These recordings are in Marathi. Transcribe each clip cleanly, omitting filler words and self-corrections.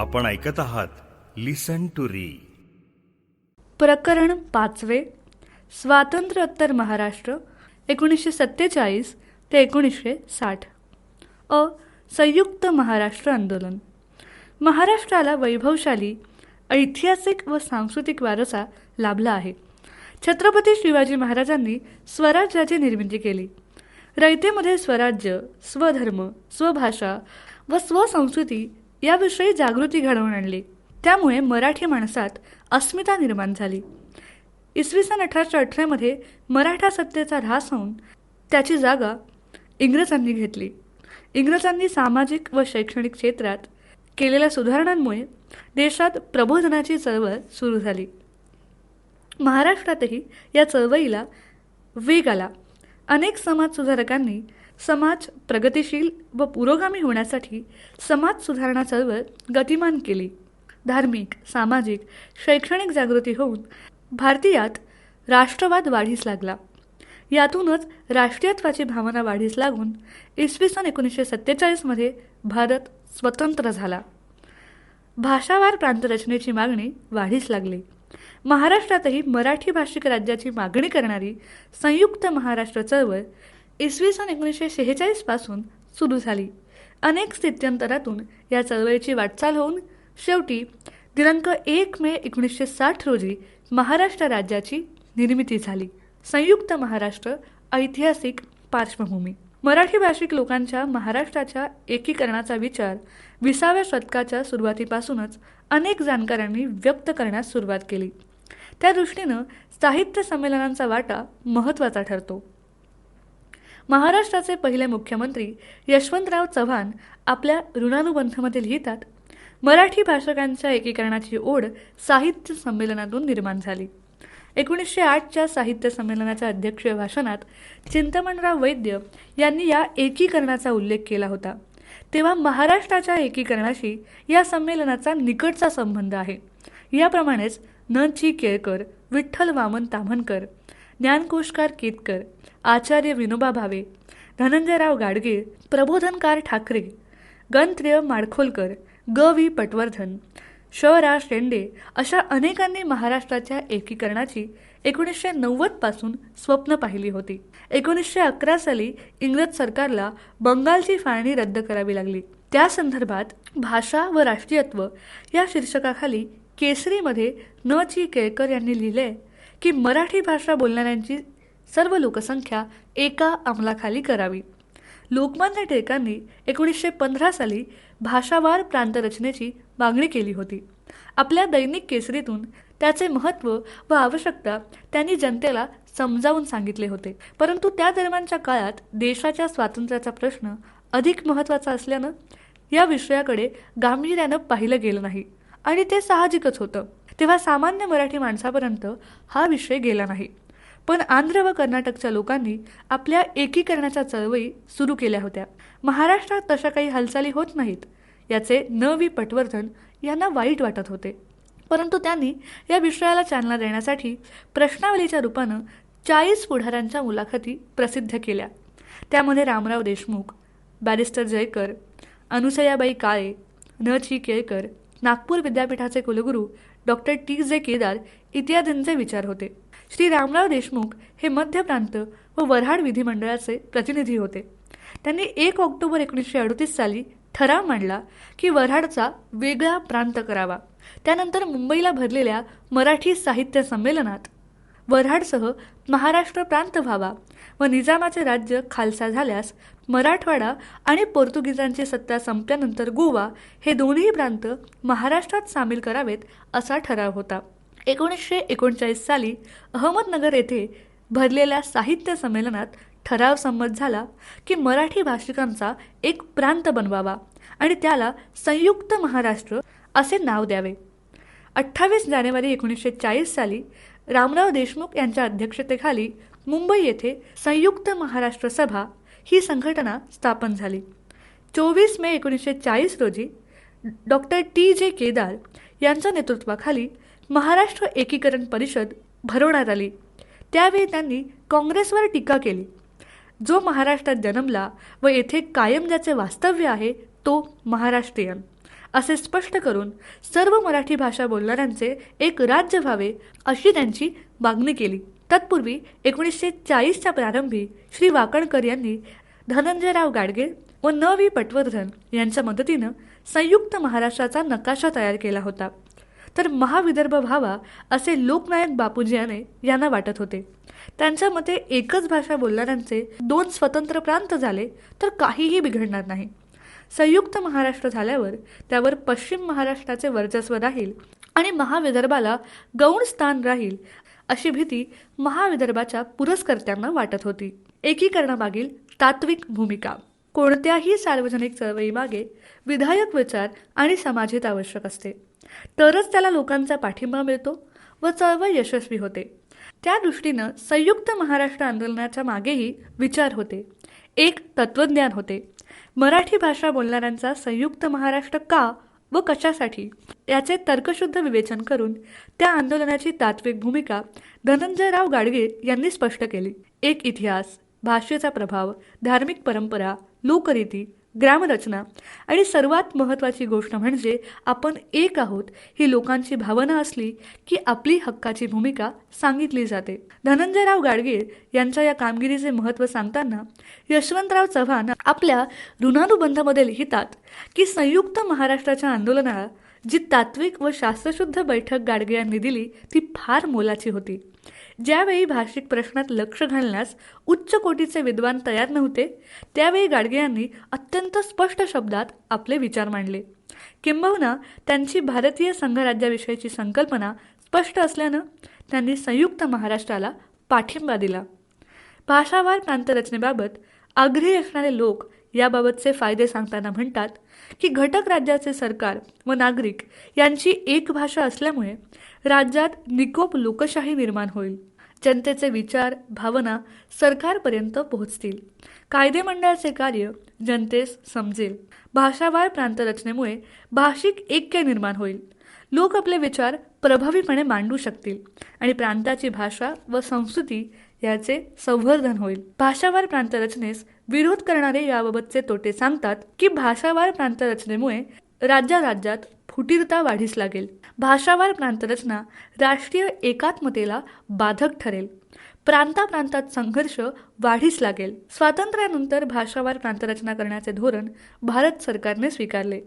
आपण ऐकत आहात लिसन टू री. प्रकरण 5. स्वातंत्र्योत्तर महाराष्ट्र 1947 ते 1960. संयुक्त महाराष्ट्र आंदोलन. महाराष्ट्राला वैभवशाली ऐतिहासिक व सांस्कृतिक वारसा लाभला आहे. छत्रपती शिवाजी महाराजांनी स्वराज्याची निर्मिती केली. रयतेमध्ये स्वराज्य, स्वधर्म, स्वभाषा व स्वसंस्कृती याविषयी जागृती घडवून आणली. त्यामुळे मराठी माणसात अस्मिता निर्माण झाली. इसवी सन 1818 मराठा सत्तेचा ऱ्हास होऊन त्याची जागा इंग्रजांनी घेतली. इंग्रजांनी सामाजिक व शैक्षणिक क्षेत्रात केलेल्या सुधारणांमुळे देशात प्रबोधनाची चळवळ सुरू झाली. महाराष्ट्रातही या चळवळीला वेग आला. अनेक समाजसुधारकांनी समाज प्रगतिशील व पुरोगामी होण्यासाठी समाज सुधारणा चळवळ गतिमान केली. धार्मिक, सामाजिक, शैक्षणिक जागृती होऊन भारतीयात राष्ट्रवाद वाढीस लागला. यातूनच राष्ट्रीयत्वाची भावना वाढीस लागून इसवी सन 1947 भारत स्वतंत्र झाला. भाषावार प्रांतरचनेची मागणी वाढीस लागली. महाराष्ट्रातही मराठी भाषिक राज्याची मागणी करणारी संयुक्त महाराष्ट्र चळवळ इसवी सन 1946 पासून सुरू झाली. अनेक स्थित्यंतरातून या चळवळीची वाटचाल होऊन शेवटी दिनांक 1 मे 1960 रोजी महाराष्ट्र राज्याची निर्मिती झाली. संयुक्त महाराष्ट्र ऐतिहासिक पार्श्वभूमी. मराठी भाषिक लोकांच्या महाराष्ट्राच्या एकीकरणाचा विचार 20व्या शतकाच्या सुरुवातीपासूनच अनेक जाणकारांनी व्यक्त करण्यास सुरुवात केली. त्या दृष्टीनं साहित्य संमेलनांचा वाटा महत्त्वाचा ठरतो. महाराष्ट्राचे पहिले मुख्यमंत्री यशवंतराव चव्हाण आपल्या ऋणानुबंधमध्ये लिहितात, मराठी भाषकांच्या एकीकरणाची ओढ साहित्य संमेलनातून निर्माण झाली. 1908च्या साहित्य संमेलनाच्या अध्यक्षीय भाषणात चिंतामणराव वैद्य यांनी या एकीकरणाचा उल्लेख केला होता. तेव्हा महाराष्ट्राच्या एकीकरणाशी या संमेलनाचा निकटचा संबंध आहे. याप्रमाणेच न. चि. केळकर, विठ्ठल वामन ताम्हणकर, ज्ञानकोशकार केतकर, आचार्य विनोबा भावे, धनंजयराव गाडगे, प्रबोधनकार ठाकरे, गणत्र्य माडखोलकर, ग. वि. पटवर्धन, श. रा. शेंडे अशा अनेकांनी महाराष्ट्राच्या एकीकरणाची 1990 पासून स्वप्न पाहिली होती. 1911 साली इंग्रज सरकारला बंगालची फाळणी रद्द करावी लागली. त्या संदर्भात भाषा व राष्ट्रीयत्व या शीर्षकाखाली केसरीमध्ये न. चि. केळकर यांनी लिहिले की मराठी भाषा बोलणाऱ्यांची सर्व लोकसंख्या एका अंमलाखाली करावी. लोकमान्य टिळकांनी 1915 साली भाषावार प्रांतरचनेची मागणी केली होती. आपल्या दैनिक केसरीतून त्याचे महत्त्व व आवश्यकता त्यांनी जनतेला समजावून सांगितले होते. परंतु त्या दरम्यानच्या काळात देशाच्या स्वातंत्र्याचा प्रश्न अधिक महत्त्वाचा असल्यानं या विषयाकडे गांभीर्यानं पाहिलं गेलं नाही आणि ते साहजिकच होतं. तेव्हा सामान्य मराठी माणसापर्यंत हा विषय गेला नाही. पण आंध्र व कर्नाटकच्या लोकांनी आपल्या एकीकरणाच्या चळवळी सुरू केल्या होत्या. महाराष्ट्रात तशा काही हालचाली होत नाहीत याचे न. वि. पटवर्धन यांना वाईट वाटत होते. परंतु त्यांनी या विषयाला चालना देण्यासाठी प्रश्नावलीच्या रूपानं 40 पुढाऱ्यांच्या मुलाखती प्रसिद्ध केल्या. त्यामध्ये रामराव देशमुख, बॅरिस्टर जयकर, अनुसयाबाई काळे, न. चि. केळकर, नागपूर विद्यापीठाचे कुलगुरू डॉक्टर टी. जे. केदार इत्यादींचे विचार होते. श्री रामराव देशमुख हे मध्य प्रांत व वऱ्हाड विधिमंडळाचे प्रतिनिधी होते. त्यांनी 1 ऑक्टोबर 1938 साली ठराव मांडला की वऱ्हाडचा वेगळा प्रांत करावा. त्यानंतर मुंबईला भरलेल्या मराठी साहित्य संमेलनात वऱ्हाडसह महाराष्ट्र प्रांत व्हावा व निजामाचे राज्य खालसा झाल्यास मराठवाडा आणि पोर्तुगीजांची सत्ता संपल्यानंतर गोवा हे दोन्ही प्रांत महाराष्ट्रात सामील करावेत असा ठराव होता. 1939 साली अहमदनगर येथे भरलेल्या साहित्य संमेलनात ठराव संमत झाला की मराठी भाषिकांचा एक प्रांत बनवावा आणि त्याला संयुक्त महाराष्ट्र असे नाव द्यावे. 28 जानेवारी 1940 साली रामराव देशमुख यांच्या अध्यक्षतेखाली मुंबई येथे संयुक्त महाराष्ट्र सभा ही संघटना स्थापन झाली. 24 मे 1940 रोजी डॉक्टर टी. जे. केदार यांच्या नेतृत्वाखाली महाराष्ट्र एकीकरण परिषद भरवण्यात आली. त्यावेळी त्यांनी काँग्रेसवर टीका केली. जो महाराष्ट्रात जन्मला व येथे कायम ज्याचे वास्तव्य आहे तो महाराष्ट्रीयन असे स्पष्ट करून सर्व मराठी भाषा बोलणाऱ्यांचे एक राज्य व्हावे अशी त्यांची मागणी केली. तत्पूर्वी 1940च्या प्रारंभी श्री वाकणकर यांनी धनंजयराव गाडगे व न. वी. पटवर्धन यांच्या मदतीनं संयुक्त महाराष्ट्राचा नकाशा तयार केला होता. तर महाविदर्भ व्हावा असे लोकनायक बापूजी यांना वाटत होते. त्यांच्या मते एकच भाषा बोलणाऱ्यांचे 2 स्वतंत्र प्रांत झाले तर काहीही बिघडणार नाही. संयुक्त महाराष्ट्र झाल्यावर त्यावर पश्चिम महाराष्ट्राचे वर्चस्व राहील आणि महाविदर्भाला गौण स्थान राहील अशी भीती महाविदर्भाच्या पुरस्कर्त्यांना वाटत होती. एकीकरणामागील तात्विक भूमिका. कोणत्याही सार्वजनिक चळवळीमागे विधायक विचार आणि समाजहित आवश्यक असते, तरच त्याला लोकांचा पाठिंबा मिळतो व चळवळ यशस्वी होते. त्या दृष्टीनं संयुक्त महाराष्ट्र आंदोलनाच्या मागेही विचार होते, एक तत्वज्ञान होते. मराठी भाषा बोलणाऱ्यांचा संयुक्त महाराष्ट्र का व कशासाठी याचे तर्कशुद्ध विवेचन करून त्या आंदोलनाची तात्विक भूमिका धनंजयराव गाडगे यांनी स्पष्ट केली. एक इतिहास, भाषेचा प्रभाव, धार्मिक परंपरा, लोकरीती, ग्रामरचना आणि सर्वात महत्त्वाची गोष्ट म्हणजे आपण एक आहोत ही लोकांची भावना असली की आपली हक्काची भूमिका सांगितली जाते. धनंजयराव गाडगे यांच्या या कामगिरीचे महत्त्व सांगताना यशवंतराव चव्हाण आपल्या ऋणानुबंधामध्ये लिहितात की संयुक्त महाराष्ट्राच्या आंदोलनाला जी तात्विक व शास्त्रशुद्ध बैठक गाडगे यांनी दिली ती फार मोलाची होती. ज्यावेळी भाषिक प्रश्नात लक्ष घालण्यास उच्च कोटीचे विद्वान तयार नव्हते, त्यावेळी गाडगे यांनी अत्यंत स्पष्ट शब्दात आपले विचार मांडले. किंबहुना त्यांची भारतीय संघराज्याविषयीची संकल्पना स्पष्ट असल्यानं त्यांनी संयुक्त महाराष्ट्राला पाठिंबा दिला. भाषावार प्रांतरचनेबाबत आग्रही असणारे लोक याबाबतचे फायदे सांगताना म्हणतात की घटक राज्याचे सरकार व नागरिक यांची एक भाषा असल्यामुळे राज्यात निकोप लोकशाही निर्माण होईल. जनतेचे विचार, भावना सरकारपर्यंत पोहोचतील. कायदेमंडळाचे कार्य जनतेस समजेल. भाषावार प्रांतरचनेमुळे भाषिक ऐक्य निर्माण होईल. लोक आपले विचार प्रभावीपणे मांडू शकतील आणि प्रांताची भाषा व संस्कृती याचे संवर्धन होईल. भाषावार प्रांतरचनेस विरोध करणारे याबाबतचे तोटे सांगतात की भाषावार प्रांतरचनेमुळे राज्यात फुटीरता वाढीस लागेल. भाषावार प्रांतरचना राष्ट्रीय एकात्मतेला बाधक ठरेल. प्रांताप्रांतात संघर्ष वाढीस लागेल. स्वातंत्र्यानंतर भाषावार प्रांतरचना करण्याचे धोरण भारत सरकारने स्वीकारले.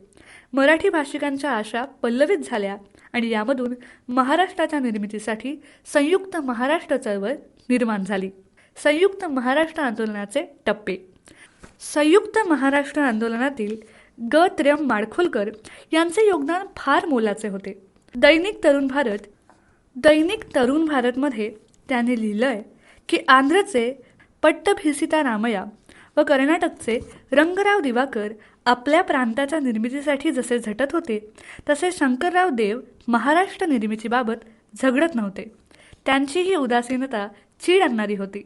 मराठी भाषिकांच्या आशा पल्लवित झाल्या आणि यामधून महाराष्ट्राच्या निर्मितीसाठी संयुक्त महाराष्ट्र चळवळ निर्माण झाली. संयुक्त महाराष्ट्र आंदोलनाचे टप्पे. संयुक्त महाराष्ट्र आंदोलनातील ग. त्र्यं माडखोलकर यांचे योगदान फार मोलाचे होते. दैनिक तरुण भारतमध्ये त्यांनी लिहिलंय की आंध्रचे पट्टभिसिता रामय्या व कर्नाटकचे रंगराव दिवाकर आपल्या प्रांताच्या निर्मितीसाठी जसे झटत होते तसे शंकरराव देव महाराष्ट्र निर्मितीबाबत झगडत नव्हते. त्यांची ही उदासीनता चीड आणणारी होती.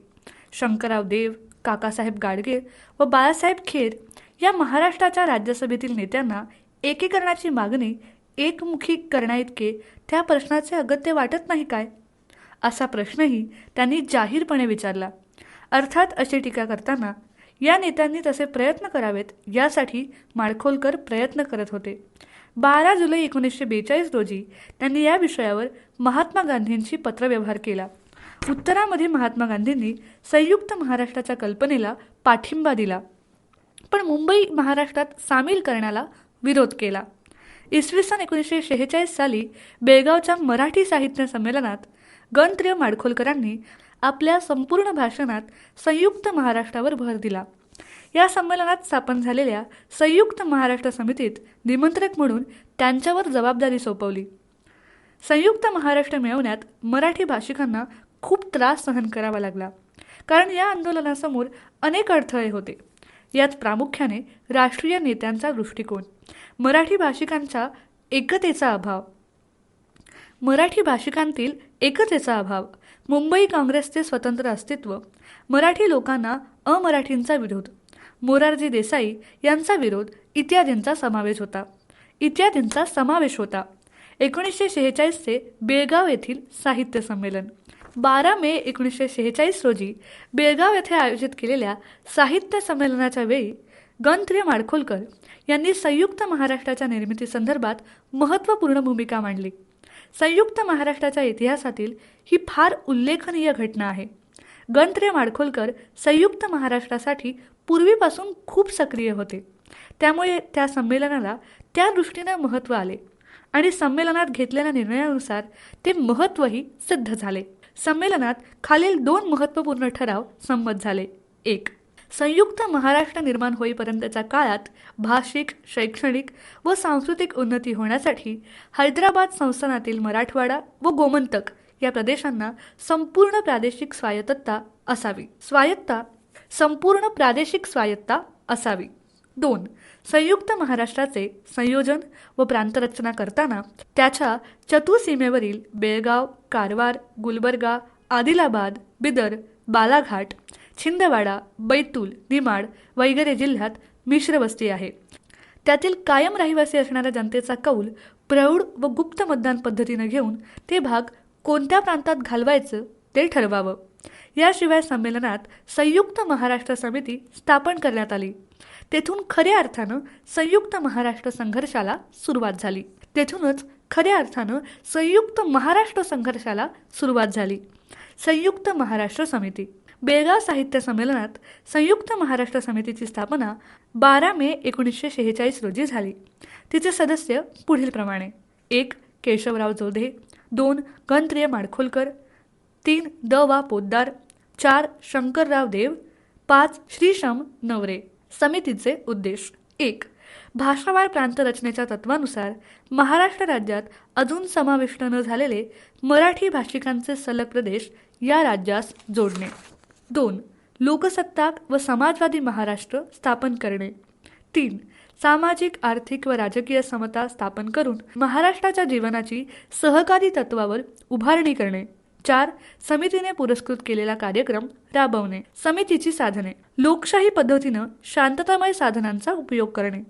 शंकरराव देव, काकासाहेब गाडगे व बाळासाहेब खेर या महाराष्ट्राच्या राज्यसभेतील नेत्यांना एकीकरणाची मागणी एकमुखी करण्याइतके त्या प्रश्नाचे अगत्य वाटत नाही काय, असा प्रश्नही त्यांनी जाहीरपणे विचारला. अर्थात अशी टीका करताना या नेत्यांनी तसे प्रयत्न करावेत यासाठी माडखोलकर प्रयत्न करत होते. 12 जुलै 1942 रोजी त्यांनी या विषयावर महात्मा गांधींशी पत्रव्यवहार केला. उत्तरामध्ये महात्मा गांधींनी संयुक्त महाराष्ट्राच्या कल्पनेला पाठिंबा दिला, पण मुंबई महाराष्ट्रात सामील करण्याला विरोध केला. इसवी सन 1946 साली बेळगावच्या मराठी साहित्य संमेलनात ग. त्र्यं माडखोलकरांनी आपल्या संपूर्ण भाषणात संयुक्त महाराष्ट्रावर भर दिला. या संमेलनात स्थापन झालेल्या संयुक्त महाराष्ट्र समितीत निमंत्रक म्हणून त्यांच्यावर जबाबदारी सोपवली. संयुक्त महाराष्ट्र मिळवण्यात मराठी भाषिकांना खूप त्रास सहन करावा लागला, कारण या आंदोलनासमोर अनेक अडथळे होते. यात प्रामुख्याने राष्ट्रीय नेत्यांचा दृष्टिकोन, मराठी भाषिकांच्या एकतेचा अभाव, मुंबई काँग्रेसचे स्वतंत्र अस्तित्व, मराठी लोकांना अमराठींचा विरोध, मोरारजी देसाई यांचा विरोध इत्यादींचा समावेश होता. 1946चे बेळगाव येथील साहित्य संमेलन. 12 मे 1946 रोजी बेळगाव येथे आयोजित केलेल्या साहित्य संमेलनाच्या वेळी गणत्र्य माडखोलकर यांनी संयुक्त महाराष्ट्राच्या निर्मितीसंदर्भात महत्त्वपूर्ण भूमिका मांडली. संयुक्त महाराष्ट्राच्या इतिहासातील ही फार उल्लेखनीय घटना आहे. गणत्र्य माडखोलकर संयुक्त महाराष्ट्रासाठी पूर्वीपासून खूप सक्रिय होते. त्यामुळे त्या संमेलनाला त्या दृष्टीने महत्त्व आले आणि संमेलनात घेतलेल्या निर्णयानुसार ते महत्त्वही सिद्ध झाले. संमेलनात खालील 2 महत्त्वपूर्ण ठराव संमत झाले. 1. संयुक्त महाराष्ट्र निर्माण होईपर्यंतच्या काळात भाषिक, शैक्षणिक व सांस्कृतिक उन्नती होण्यासाठी हैदराबाद संस्थानातील मराठवाडा व गोमंतक या प्रदेशांना संपूर्ण प्रादेशिक स्वायत्तता असावी. 2. संयुक्त महाराष्ट्राचे संयोजन व प्रांतरचना करताना त्याच्या चतुसीमेवरील बेळगाव, कारवार, गुलबर्गा, आदिलाबाद, बिदर, बालाघाट, छिंदवाडा, बैतूल, निमाड वगैरे जिल्ह्यात मिश्र वस्ती आहे. त्यातील कायम रहिवासी असणाऱ्या जनतेचा कौल प्रौढ व गुप्त मतदान पद्धतीने घेऊन ते भाग कोणत्या प्रांतात घालवायचं ते ठरवावं. याशिवाय संमेलनात संयुक्त महाराष्ट्र समिती स्थापन करण्यात आली. तेथून खऱ्या अर्थानं संयुक्त महाराष्ट्र संघर्षाला सुरुवात झाली. संयुक्त महाराष्ट्र समिती. बेळगाव साहित्य संमेलनात संयुक्त महाराष्ट्र समितीची स्थापना 12 मे 1946 रोजी झाली. तिचे सदस्य पुढीलप्रमाणे: 1. केशवराव जोधे, 2. गणत्र्य माडखोलकर, 3. द वा पोद्दार, 4. शंकरराव देव, 5. श्रीशम नवरे. समितीचे उद्देश: 1. भाषावार प्रांतरचनेच्या तत्वानुसार महाराष्ट्र राज्यात अजून समाविष्ट न झालेले मराठी भाषिकांचे सलग प्रदेश या राज्यास जोडणे. 2. लोकसत्ताक व समाजवादी महाराष्ट्र स्थापन करणे. 3. सामाजिक, आर्थिक व राजकीय समता स्थापन करून महाराष्ट्राच्या जीवनाची सहकारी तत्वावर उभारणी करणे. 4. समितीने पुरस्कृत केलेला कार्यक्रम राबवणे. समितीची साधने: लोकशाही पद्धतीनं शांततामय साधनांचा उपयोग करणे.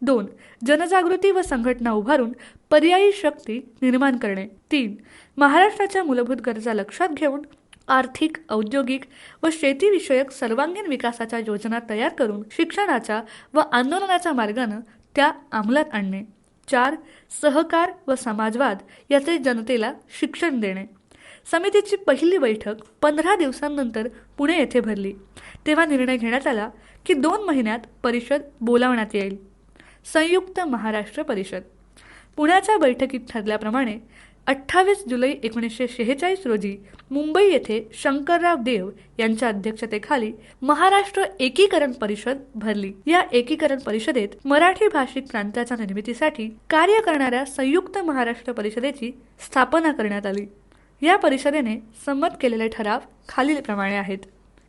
2. जनजागृती व संघटना उभारून पर्यायी शक्ती निर्माण करणे. 3. महाराष्ट्राच्या मूलभूत गरजा लक्षात घेऊन आर्थिक, औद्योगिक व शेतीविषयक सर्वांगीण विकासाच्या योजना तयार करून शिक्षणाच्या व आंदोलनाच्या मार्गाने त्या अंमलात आणणे. 4. सहकार व समाजवाद याचे जनतेला शिक्षण देणे. समितीची पहिली बैठक 15 दिवसांनंतर पुणे येथे भरली. तेव्हा निर्णय घेण्यात आला की 2 महिन्यात परिषद बोलावण्यात येईल. संयुक्त महाराष्ट्र परिषद. पुण्याच्या बैठकीत ठरल्याप्रमाणे 28 जुलै 1946 रोजी मुंबई येथे शंकरराव देव यांच्या अध्यक्षतेखाली महाराष्ट्र एकीकरण परिषद भरली. या एकीकरण परिषदेत मराठी भाषिक प्रांताच्या निर्मितीसाठी कार्य करणाऱ्या संयुक्त महाराष्ट्र परिषदेची स्थापना करण्यात आली. या परिषदेने संमत केलेले ठराव खालीलप्रमाणे आहेत.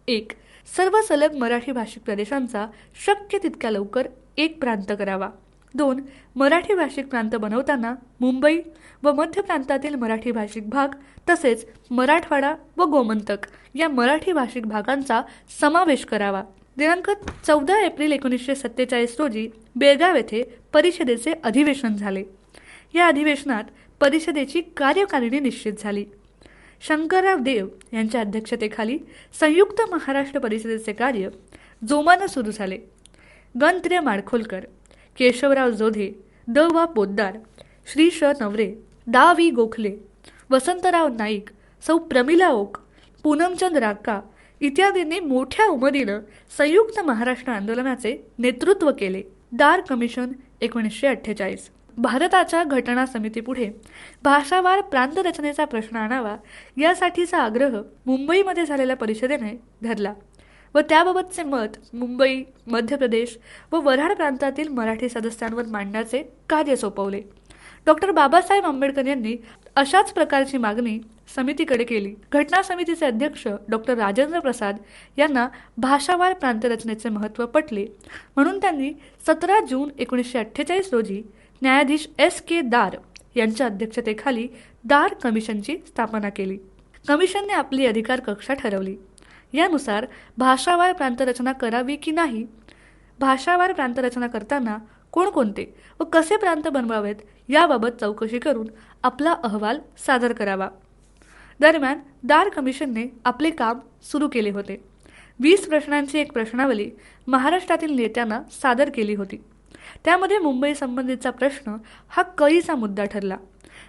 1. सर्व सलग मराठी भाषिक प्रदेशांचा शक्य तितक्या लवकर एक प्रांत करावा. 2. मराठी भाषिक प्रांत बनवताना मुंबई व मध्य प्रांतातील मराठी भाषिक भाग तसेच मराठवाडा व गोमंतक या मराठी भाषिक भागांचा समावेश करावा. दिनांक 14 एप्रिल 1947 रोजी बेळगाव येथे परिषदेचे अधिवेशन झाले. या अधिवेशनात परिषदेची कार्यकारिणी निश्चित झाली. शंकरराव देव यांच्या अध्यक्षतेखाली संयुक्त महाराष्ट्र परिषदेचे कार्य जोमाने सुरू झाले. गणत्र्य माडखोलकर, केशवराव जोधे, द वा पोद्दार, श्री श नवरे, दा वी गोखले, वसंतराव नाईक, सौ प्रमिला ओक, पूनमचंद राका इत्यादींनी मोठ्या उमेदीनं संयुक्त महाराष्ट्र आंदोलनाचे नेतृत्व केले. दार कमिशन 1948. भारताच्या घटना समितीपुढे भाषावार प्रांतरचनेचा प्रश्न आणावा यासाठीचा आग्रह मुंबईमध्ये झालेल्या परिषदेने धरला व त्याबाबतचे मत मुंबई, मध्य प्रदेश व वऱ्हाड प्रांतातील मराठी सदस्यांवर मांडण्याचे कार्य सोपवले. डॉक्टर बाबासाहेब आंबेडकर यांनी अशाच प्रकारची मागणी समितीकडे केली. घटना समितीचे अध्यक्ष डॉक्टर राजेंद्र प्रसाद यांना भाषावार प्रांतरचनेचे महत्त्व पटले म्हणून त्यांनी 17 जून 1948 रोजी न्यायाधीश S.K. दार यांच्या अध्यक्षतेखाली दार कमिशनची स्थापना केली. कमिशनने आपली अधिकार कक्षा ठरवली. यानुसार भाषावार प्रांतरचना करावी की नाही, भाषावार प्रांतरचना करताना कोणकोणते व कसे प्रांत बनवावेत याबाबत चौकशी करून आपला अहवाल सादर करावा. दरम्यान दार कमिशनने आपले काम सुरू केले होते. 20 प्रश्नांची एक प्रश्नावली महाराष्ट्रातील नेत्यांना सादर केली होती. त्यामध्ये मुंबई संबंधीचा प्रश्न हा कळीचा मुद्दा ठरला.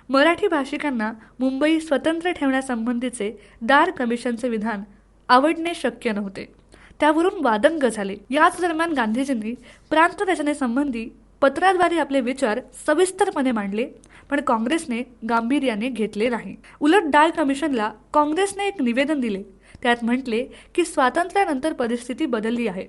मराठी भाषिकांना मुंबई स्वतंत्र ठेवण्यासंबंधीचे दार कमिशनचे विधान आवडणे शक्य नव्हते. त्यावरून वादंग झाले. याच दरम्यान गांधीजींनी प्रांत रचनेसंबंधी पत्राद्वारे आपले विचार सविस्तरपणे मांडले, पण काँग्रेसने गांभीर्याने घेतले नाही. उलट दार कमिशनला काँग्रेसने एक निवेदन दिले. त्यात म्हटले की स्वातंत्र्यानंतर परिस्थिती बदलली आहे.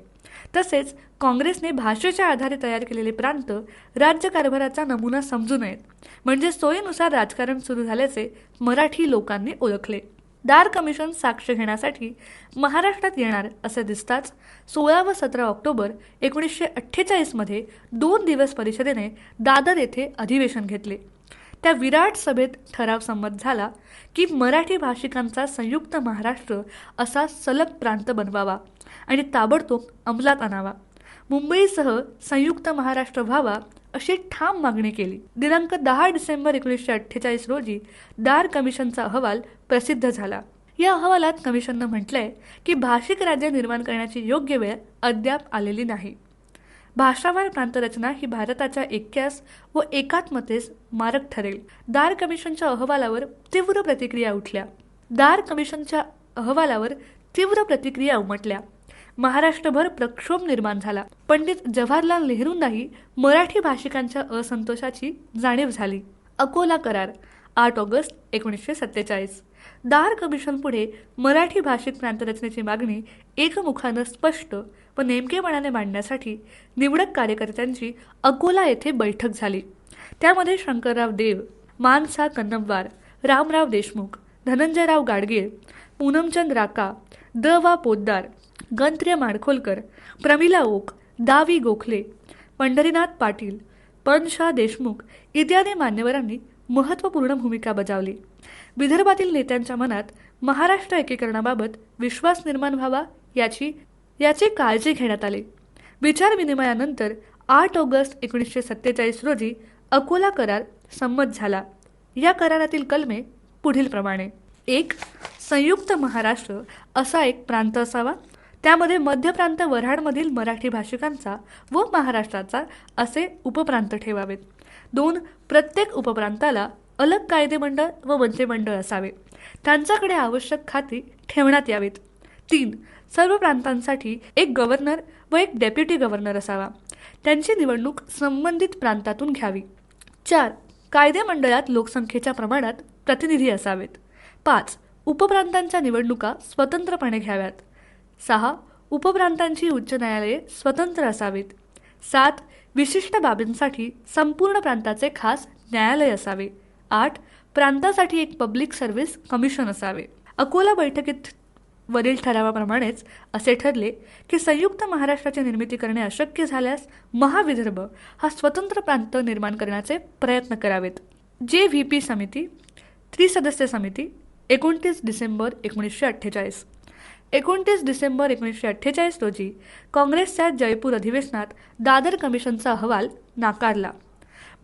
तसेच काँग्रेसने भाषेच्या आधारे तयार केलेले प्रांत राज्यकारभाराचा नमुना समजू नयेत, म्हणजे सोयीनुसार राजकारण सुरू झाल्याचे मराठी लोकांनी ओळखले. दार कमिशन साक्ष घेण्यासाठी महाराष्ट्रात येणार असे दिसताच 16 व 17 ऑक्टोबर 1948 मध्ये 2 दिवस परिषदेने दादर येथे अधिवेशन घेतले. त्या विराट सभेत ठराव संमत झाला की मराठी भाषिकांचा संयुक्त महाराष्ट्र असा सलग प्रांत बनवावा आणि ताबडतोब अंमलात आणावा. मुंबईसह संयुक्त महाराष्ट्र व्हावा अशी ठाम मागणी केली. दिनांक 10 डिसेंबर 1948 रोजी दार कमिशनचा अहवाल प्रसिद्ध झाला. या अहवालात कमिशननं म्हटलंय की भाषिक राज्य निर्माण करण्याची योग्य वेळ अद्याप आलेली नाही. भाषावार प्रांतरचना ही भारताच्या ऐक्यास व एकात्मतेस मारक ठरेल. दार कमिशनच्या अहवालावर तीव्र प्रतिक्रिया उठल्या. दार कमिशनच्या अहवालावर तीव्र प्रतिक्रिया उमटल्या. महाराष्ट्रभर प्रक्षोभ निर्माण झाला. पंडित जवाहरलाल नेहरूंनाही मराठी भाषिकांच्या असंतोषाची जाणीव झाली. अकोला करार 8 ऑगस्ट 1947. दार कमिशनपुढे मराठी भाषिक प्रांतरचनेची मागणी एकमुखानं स्पष्ट व नेमकेपणाने मांडण्यासाठी निवडक कार्यकर्त्यांची अकोला येथे बैठक झाली. त्यामध्ये शंकरराव देव, मानसा कन्नमवार, रामराव देशमुख, धनंजयराव गाडगीळ, पूनमचंद राका, द वा पोद्दार, गंत्र्य माडखोलकर, प्रमिला ओक, दावी गोखले, पंढरीनाथ पाटील, पणशा देशमुख इत्यादी मान्यवरांनी महत्त्वपूर्ण भूमिका बजावली. विदर्भातील नेत्यांच्या मनात महाराष्ट्र एकीकरणाबाबत विश्वास निर्माण व्हावा याची काळजी घेण्यात आली. विचारविनिमयानंतर 8 ऑगस्ट 1947 रोजी अकोला करार संमत झाला. या करारातील कलमे पुढील प्रमाणे: 1. संयुक्त महाराष्ट्र असा एक प्रांत असावा. त्यामध्ये मध्य प्रांत वऱ्हाडमधील मराठी भाषिकांचा व महाराष्ट्राचा असे उपप्रांत ठेवावेत. 2. प्रत्येक उपप्रांताला अलग कायदेमंडळ व मंत्रिमंडळ असावे. त्यांच्याकडे आवश्यक खाती ठेवण्यात यावीत. 3. सर्व प्रांतांसाठी एक गव्हर्नर व एक डेप्युटी गव्हर्नर असावा. त्यांची निवडणूक संबंधित प्रांतातून घ्यावी. 4. कायदेमंडळात लोकसंख्येच्या प्रमाणात प्रतिनिधी असावेत. 5. उपप्रांतांच्या निवडणुका स्वतंत्रपणे घ्याव्यात. 6. उपप्रांतांची उच्च न्यायालये स्वतंत्र असावीत. 7. विशिष्ट बाबींसाठी संपूर्ण प्रांताचे खास न्यायालय असावे. 8. प्रांतासाठी एक पब्लिक सर्व्हिस कमिशन असावे. अकोला बैठकीत वरील ठरावाप्रमाणेच असे ठरले की संयुक्त महाराष्ट्राची निर्मिती करणे अशक्य झाल्यास महाविदर्भ हा स्वतंत्र प्रांत निर्माण करण्याचे प्रयत्न करावेत. JVP समिती, त्रिसदस्य समिती, 29 डिसेंबर 1948. 29 डिसेंबर 1948 रोजी काँग्रेसच्या जयपूर अधिवेशनात दादर कमिशनचा अहवाल नाकारला.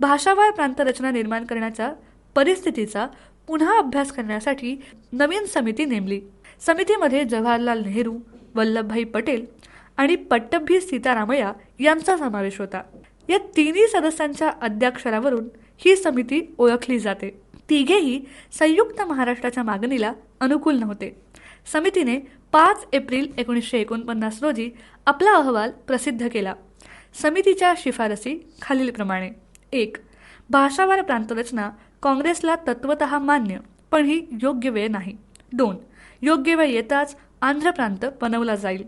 भाषावार प्रांतरचना निर्माण करण्याच्या परिस्थितीचा पुन्हा अभ्यास करण्यासाठी नवीन समिती नेमली. समितीमध्ये जवाहरलाल नेहरू, वल्लभभाई पटेल आणि पट्टभी सीतारामय्या यांचा समावेश होता. या तिन्ही सदस्यांच्या अध्याक्षरावरून ही समिती ओळखली जाते. तिघेही संयुक्त महाराष्ट्राच्या मागणीला अनुकूल नव्हते. समितीने 5 एप्रिल 1949 रोजी आपला अहवाल प्रसिद्ध केला. समितीच्या शिफारसी खालीलप्रमाणे: 1. भाषावार प्रांतरचना काँग्रेसला तत्वतः मान्य, पण ही योग्य वेळ नाही. 2. योग्य वेळ येताच आंध्र प्रांत बनवला जाईल.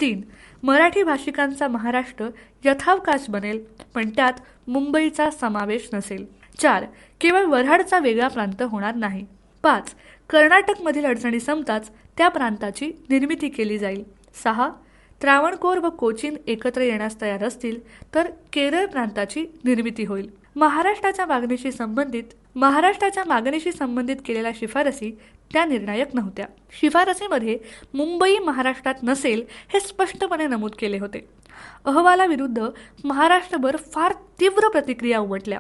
3. मराठी भाषिकांचा महाराष्ट्र यथावकाश बनेल, पण त्यात मुंबईचा समावेश नसेल. 4. केवळ वऱ्हाडचा वेगळा प्रांत होणार नाही. 5. कर्नाटकमधील अडचणी संपताच त्या प्रांताची निर्मिती केली जाईल. 6. त्रावणकोर व कोचीन एकत्र येण्यास तयार असतील तर केरळ प्रांताची निर्मिती होईल. महाराष्ट्राच्या मागणीशी संबंधित केलेल्या शिफारसी त्या निर्णायक नव्हत्या. शिफारसीमध्ये मुंबई महाराष्ट्रात नसेल हे स्पष्टपणे नमूद केले होते. अहवालाविरुद्ध महाराष्ट्रभर फार तीव्र प्रतिक्रिया उमटल्या.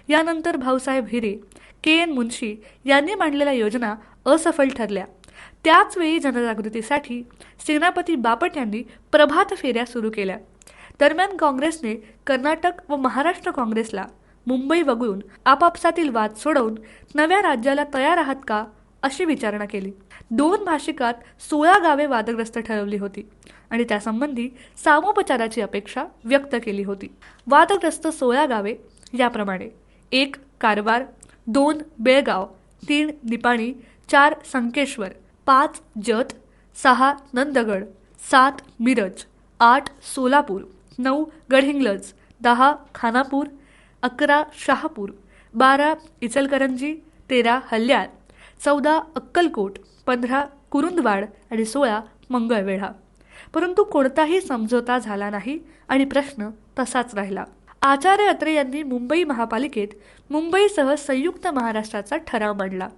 यानंतर भाऊसाहेब हिरे, KN मुन्शी यांनी मांडलेल्या योजना असफल ठरल्या. त्याच वेळी जनजागृतीसाठी सेनापती बापट यांनी प्रभात फेऱ्या सुरू केल्या. दरम्यान काँग्रेसने कर्नाटक व महाराष्ट्र काँग्रेसला मुंबई वगळून आपापसातील वाद सोडवून नव्या राज्याला तयार आहात का अशी विचारणा केली. 2 भाषिकात 16 गावे वादग्रस्त ठरवली होती आणि त्यासंबंधी सामोपचाराची अपेक्षा व्यक्त केली होती. वादग्रस्त 16 गावे याप्रमाणे: 1 कारवार, 2 बेळगाव, 3 निपाणी, 4 संकेश्वर, 5 जत, 6 नंदगड, 7 मिरज, 8 सोलापूर, 9 गडहिंग्लज, 10 खानापूर, 11 शहापूर, 12 इचलकरंजी, 13 हल्याळ, 14 अक्कलकोट, 15 कुरुंदवाड आणि 16 मंगळवेढा. परंतु कोणताही समझोता झाला नाही आणि प्रश्न तसाच राहिला. आचार्य अत्रे यांनी मुंबई महापालिकेत मुंबईसह संयुक्त महाराष्ट्राचा ठराव मांडला.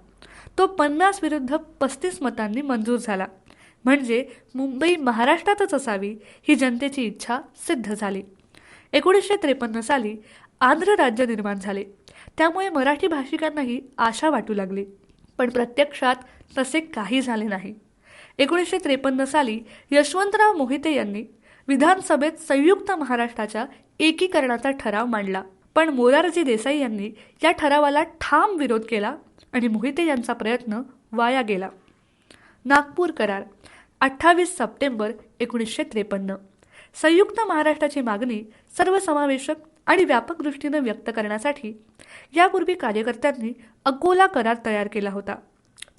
तो 50 विरुद्ध 35 मतांनी मंजूर झाला. म्हणजे मुंबई महाराष्ट्रातच असावी ही जनतेची इच्छा सिद्ध झाली. 1953 साली आंध्र राज्य निर्माण झाले. त्यामुळे मराठी भाषिकांनाही आशा वाटू लागली. पण प्रत्यक्षात तसे काही झाले नाही. 1953 साली यशवंतराव मोहिते यांनी विधानसभेत संयुक्त महाराष्ट्राच्या एकीकरणाचा ठराव मांडला. पण मोरारजी देसाई यांनी या ठरावाला ठाम विरोध केला आणि मोहिते यांचा प्रयत्न वाया गेला. नागपूर करार 28 सप्टेंबर 1953. संयुक्त महाराष्ट्राची मागणी सर्वसमावेशक आणि व्यापक दृष्टीने व्यक्त करण्यासाठी यापूर्वी कार्यकर्त्यांनी अकोला करार तयार केला होता.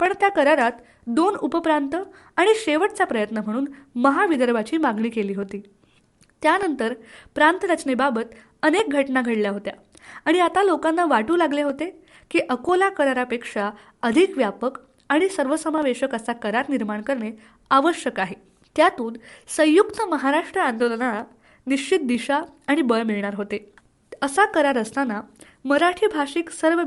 पण त्या करारात 2 उपप्रांत आणि शेवटचा प्रयत्न म्हणून महाविदर्भाची मागणी केली होती. त्यानंतर प्रांत रचनेबाबत अनेक घटना घडल्या होत्या आणि आता लोकांना वाटू लागले होते की अकोला करारापेक्षा अधिक व्यापक आणि सर्वसमावेशक असा करार निर्माण करणे आवश्यक आहे. त्यातून संयुक्त महाराष्ट्र आंदोलनाला निश्चित दिशा आणि बळ मिळणार होते. असा करार असताना मराठी भाषिक सर्व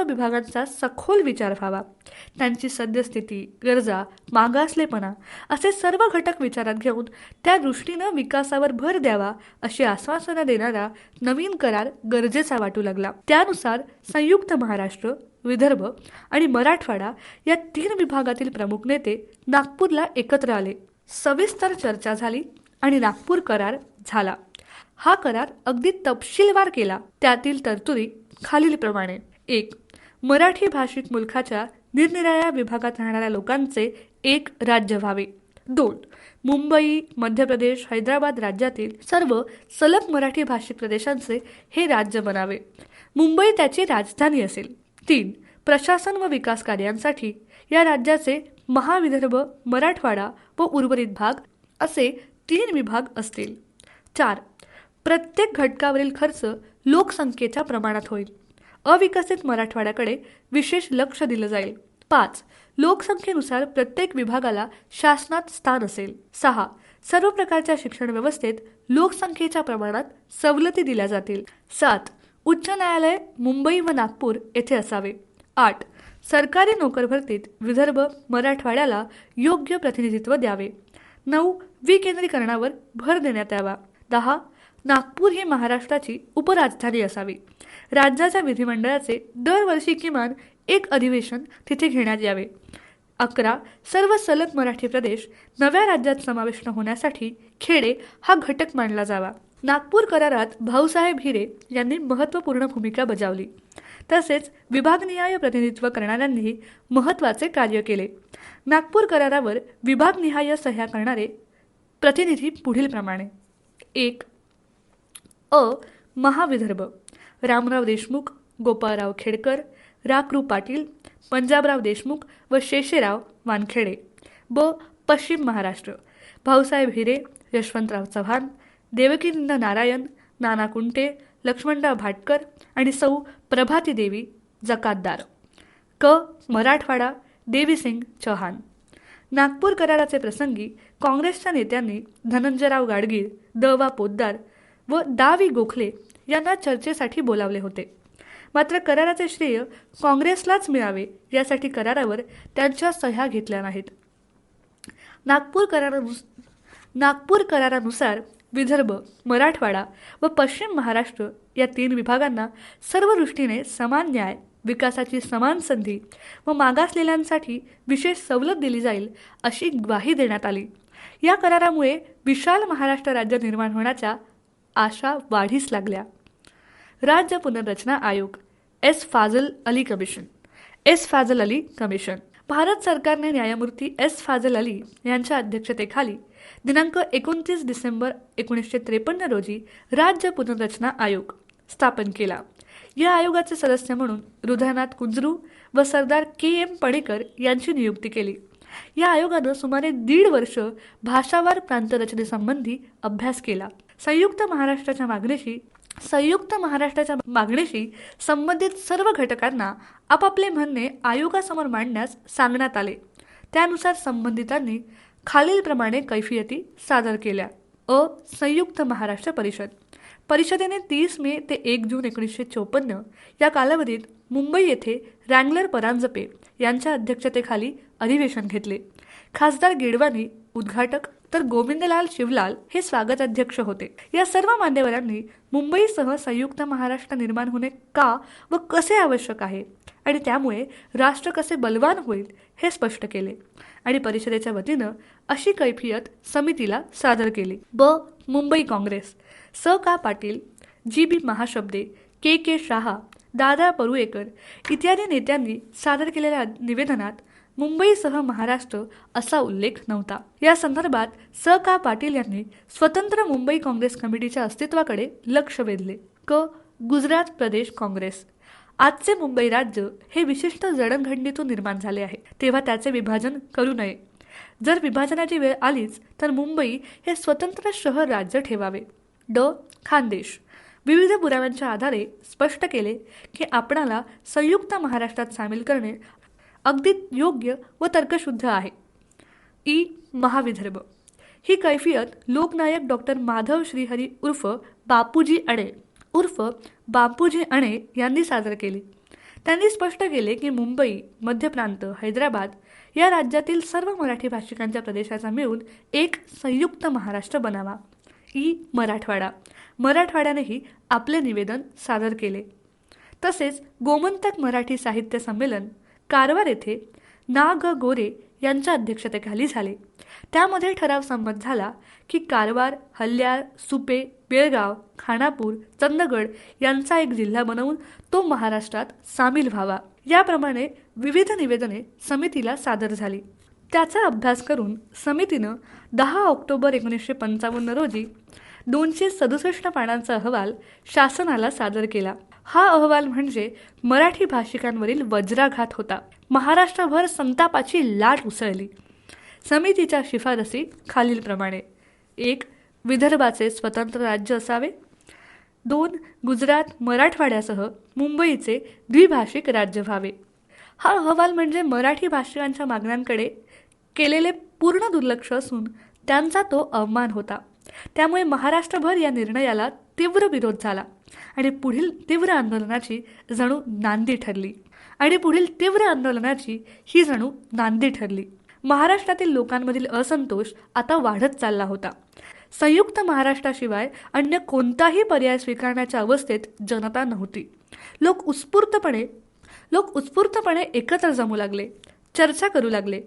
विभागांचा सखोल विचार व्हावा. त्यांची सद्यस्थिती, गरजा, मागासलेपणा असे सर्व घटक विचारात घेऊन त्या दृष्टीनं विकासावर भर द्यावा अशी आश्वासनं देणारा नवीन करार गरजेचा वाटू लागला. त्यानुसार संयुक्त महाराष्ट्र, विदर्भ आणि मराठवाडा या 3 विभागातील प्रमुख नेते नागपूरला एकत्र आले. सविस्तर चर्चा झाली आणि नागपूर करार झाला. हा करार अगदी तपशीलवार केला. त्यातील तरतुदी खालीलप्रमाणे: 1. मराठी भाषिक मुलखाच्या निरनिराळ्या विभागात राहणाऱ्या लोकांचे एक राज्य व्हावे. 2. मुंबई, मध्य प्रदेश, हैदराबाद राज्यातील सर्व सलग मराठी भाषिक प्रदेशांचे हे राज्य बनावे. मुंबई त्याची राजधानी असेल. 3. प्रशासन व विकास कार्यांसाठी या राज्याचे महाविदर्भ, मराठवाडा व उर्वरित भाग असे 3 विभाग असतील. 4. प्रत्येक घटकावरील खर्च लोकसंख्येच्या प्रमाणात होईल. अविकसित मराठवाड्याकडे विशेष लक्ष दिलं जाईल. 5. लोकसंख्येनुसार प्रत्येक विभागाला शासनात स्थान असेल. 6. सर्व प्रकारच्या शिक्षण व्यवस्थेत लोकसंख्येच्या प्रमाणात सवलती दिल्या जातील. 7. उच्च न्यायालय मुंबई व नागपूर येथे असावे. 8. सरकारी नोकर भरतीत विदर्भ, मराठवाड्याला योग्य प्रतिनिधित्व द्यावे. 9. विकेंद्रीकरणावर भर देण्यात यावा. 10. नागपूर ही महाराष्ट्राची उपराजधानी असावी. राज्याच्या विधिमंडळाचे दरवर्षी किमान एक अधिवेशन तिथे घेण्यात यावे. 11. सर्व सलग मराठी प्रदेश नव्या राज्यात समाविष्ट होण्यासाठी खेडे हा घटक मानला जावा. नागपूर करारात भाऊसाहेब हिरे यांनी महत्त्वपूर्ण भूमिका बजावली. तसेच विभागनिहाय प्रतिनिधित्व करणाऱ्यांनीही महत्त्वाचे कार्य केले. नागपूर करारावर विभागनिहाय सह्या करणारे प्रतिनिधी पुढीलप्रमाणे: 1. महाविदर्भ रामराव देशमुख, गोपाळराव खेडकर, रा.कृ. पाटील, पंजाबराव देशमुख व शेषेराव वानखेडे. पश्चिम महाराष्ट्र भाऊसाहेब हिरे, यशवंतराव चव्हाण, देवकीनंद नारायण, नाना कुंटे, लक्ष्मणराव भाटकर आणि सौ प्रभाती देवी जकातदार. मराठवाडा देवीसिंग चौहान. नागपूर कराराचे प्रसंगी काँग्रेसच्या नेत्यांनी धनंजयराव गाडगीळ, द.वा. पोद्दार व दा.वी. गोखले यांना चर्चेसाठी बोलावले होते. मात्र कराराचे श्रेय काँग्रेसलाच मिळावे यासाठी करारावर त्यांच्या सह्या घेतल्या नाहीत. नागपूर करारानुसार विदर्भ, मराठवाडा व पश्चिम महाराष्ट्र या 3 विभागांना सर्व दृष्टीने समान न्याय विकासाची समान संधी व मागासलेल्यांसाठी विशेष सवलत दिली जाईल अशी ग्वाही देण्यात आली. या करारामुळे विशाल महाराष्ट्र राज्य निर्माण होण्याच्या आशा वाढीस लागल्या. राज्य पुनर्रचना आयोग एस. फाजल अली कमिशन. भारत सरकारने न्यायमूर्ती एस. फाजल अली यांच्या अध्यक्षतेखाली दिनांक 29 डिसेंबर 1953 रोजी राज्य पुनर्रचना आयोग स्थापन केला. या आयोगाचे सदस्य म्हणून हृदयनाथ कुंजरू व सरदार के.एम. पणेकर यांची नियुक्ती केली. या आयोगानं सुमारे 1.5 वर्ष भाषावार प्रांतरचनेसंबंधी अभ्यास केला. संयुक्त महाराष्ट्राच्या मागणीशी संबंधित सर्व घटकांना आपापले म्हणणे आयोगासमोर मांडण्यास सांगण्यात आले. त्यानुसार संबंधितांनी खालीलप्रमाणे कैफियती सादर केल्या. संयुक्त महाराष्ट्र परिषदेने 30 मे ते 1 जून 1954 या कालावधीत मुंबई येथे रँगलर परांजपे यांच्या अध्यक्षतेखाली अधिवेशन घेतले. खासदार गिडवानी उद्घाटक तर गोविंदलाल शिवलाल हे स्वागताध्यक्ष होते. या सर्व मान्यवरांनी मुंबईसह संयुक्त महाराष्ट्र निर्माण होणे का व कसे आवश्यक आहे आणि त्यामुळे राष्ट्र कसे बलवान होईल हे स्पष्ट केले आणि परिषदेच्या वतीनं अशी कैफियत समितीला सादर केली. मुंबई काँग्रेस स. का. पाटील, जी.बी. महाशब्दे, के. शाह, दादा परुळेकर इत्यादी नेत्यांनी सादर केलेल्या निवेदनात मुंबईसह महाराष्ट्र असा उल्लेख नव्हता. या संदर्भात स. का. पाटील यांनी स्वतंत्र मुंबई काँग्रेस कमिटीच्या अस्तित्वाकडे लक्ष वेधले. गुजरात प्रदेश काँग्रेस. आजचे मुंबई राज्य हे विशिष्ट जडणघडणीतून निर्माण झाले आहे, तेव्हा त्याचे विभाजन करू नये. जर विभाजनाची वेळ आलीच तर मुंबई हे स्वतंत्र शहर राज्य ठेवावे. खानदेश. विविध पुराव्यांच्या आधारे स्पष्ट केले की आपणाला संयुक्त महाराष्ट्रात सामील करणे अगदी योग्य व तर्कशुद्ध आहे. महाविदर्भ. ही कैफियत लोकनायक डॉक्टर माधव श्रीहरी उर्फ बापूजी अणे यांनी सादर केली. त्यांनी स्पष्ट केले की मुंबई, मध्य प्रांत, हैदराबाद या राज्यातील सर्व मराठी भाषिकांच्या प्रदेशाचा मिळून एक संयुक्त महाराष्ट्र बनावा. मराठवाड्यानेही आपले निवेदन सादर केले. तसेच गोमंतक मराठी साहित्य संमेलन कारवार येथे ना. ग. गोरे यांच्या अध्यक्षतेखाली झाले. त्यामध्ये ठराव संमत झाला की कारवार, हल्याळ, सुपे, बेळगाव, खानापूर, चंदगड यांचा एक जिल्हा बनवून तो महाराष्ट्रात सामील व्हावा. याप्रमाणे विविध निवेदने समितीला सादर झाली. त्याचा अभ्यास करून समितीनं 10 ऑक्टोबर 1955 रोजी 267 पानांचा अहवाल शासनाला सादर केला. हा अहवाल म्हणजे मराठी भाषिकांवरील वज्राघात होता. महाराष्ट्रभर संतापाची लाट उसळली. समितीच्या शिफारसी खालीलप्रमाणे: 1. विदर्भाचे स्वतंत्र राज्य असावे. 2. गुजरात, मराठवाड्यासह मुंबईचे द्विभाषिक राज्य व्हावे. हा अहवाल म्हणजे मराठी भाषिकांच्या मागण्यांकडे केलेले पूर्ण दुर्लक्ष असून त्यांचा तो अवमान होता. त्यामुळे महाराष्ट्रभर या निर्णयाला तीव्र विरोध झाला आणि पुढील तीव्र आंदोलनाची ही जणू नांदी ठरली. महाराष्ट्रातील लोकांमधील असंतोष आता वाढत चालला होता. संयुक्त महाराष्ट्राशिवाय अन्य कोणताही पर्याय स्वीकारण्याच्या अवस्थेत जनता नव्हती. लोक उत्स्फूर्तपणे एकत्र जमू लागले, चर्चा करू लागले.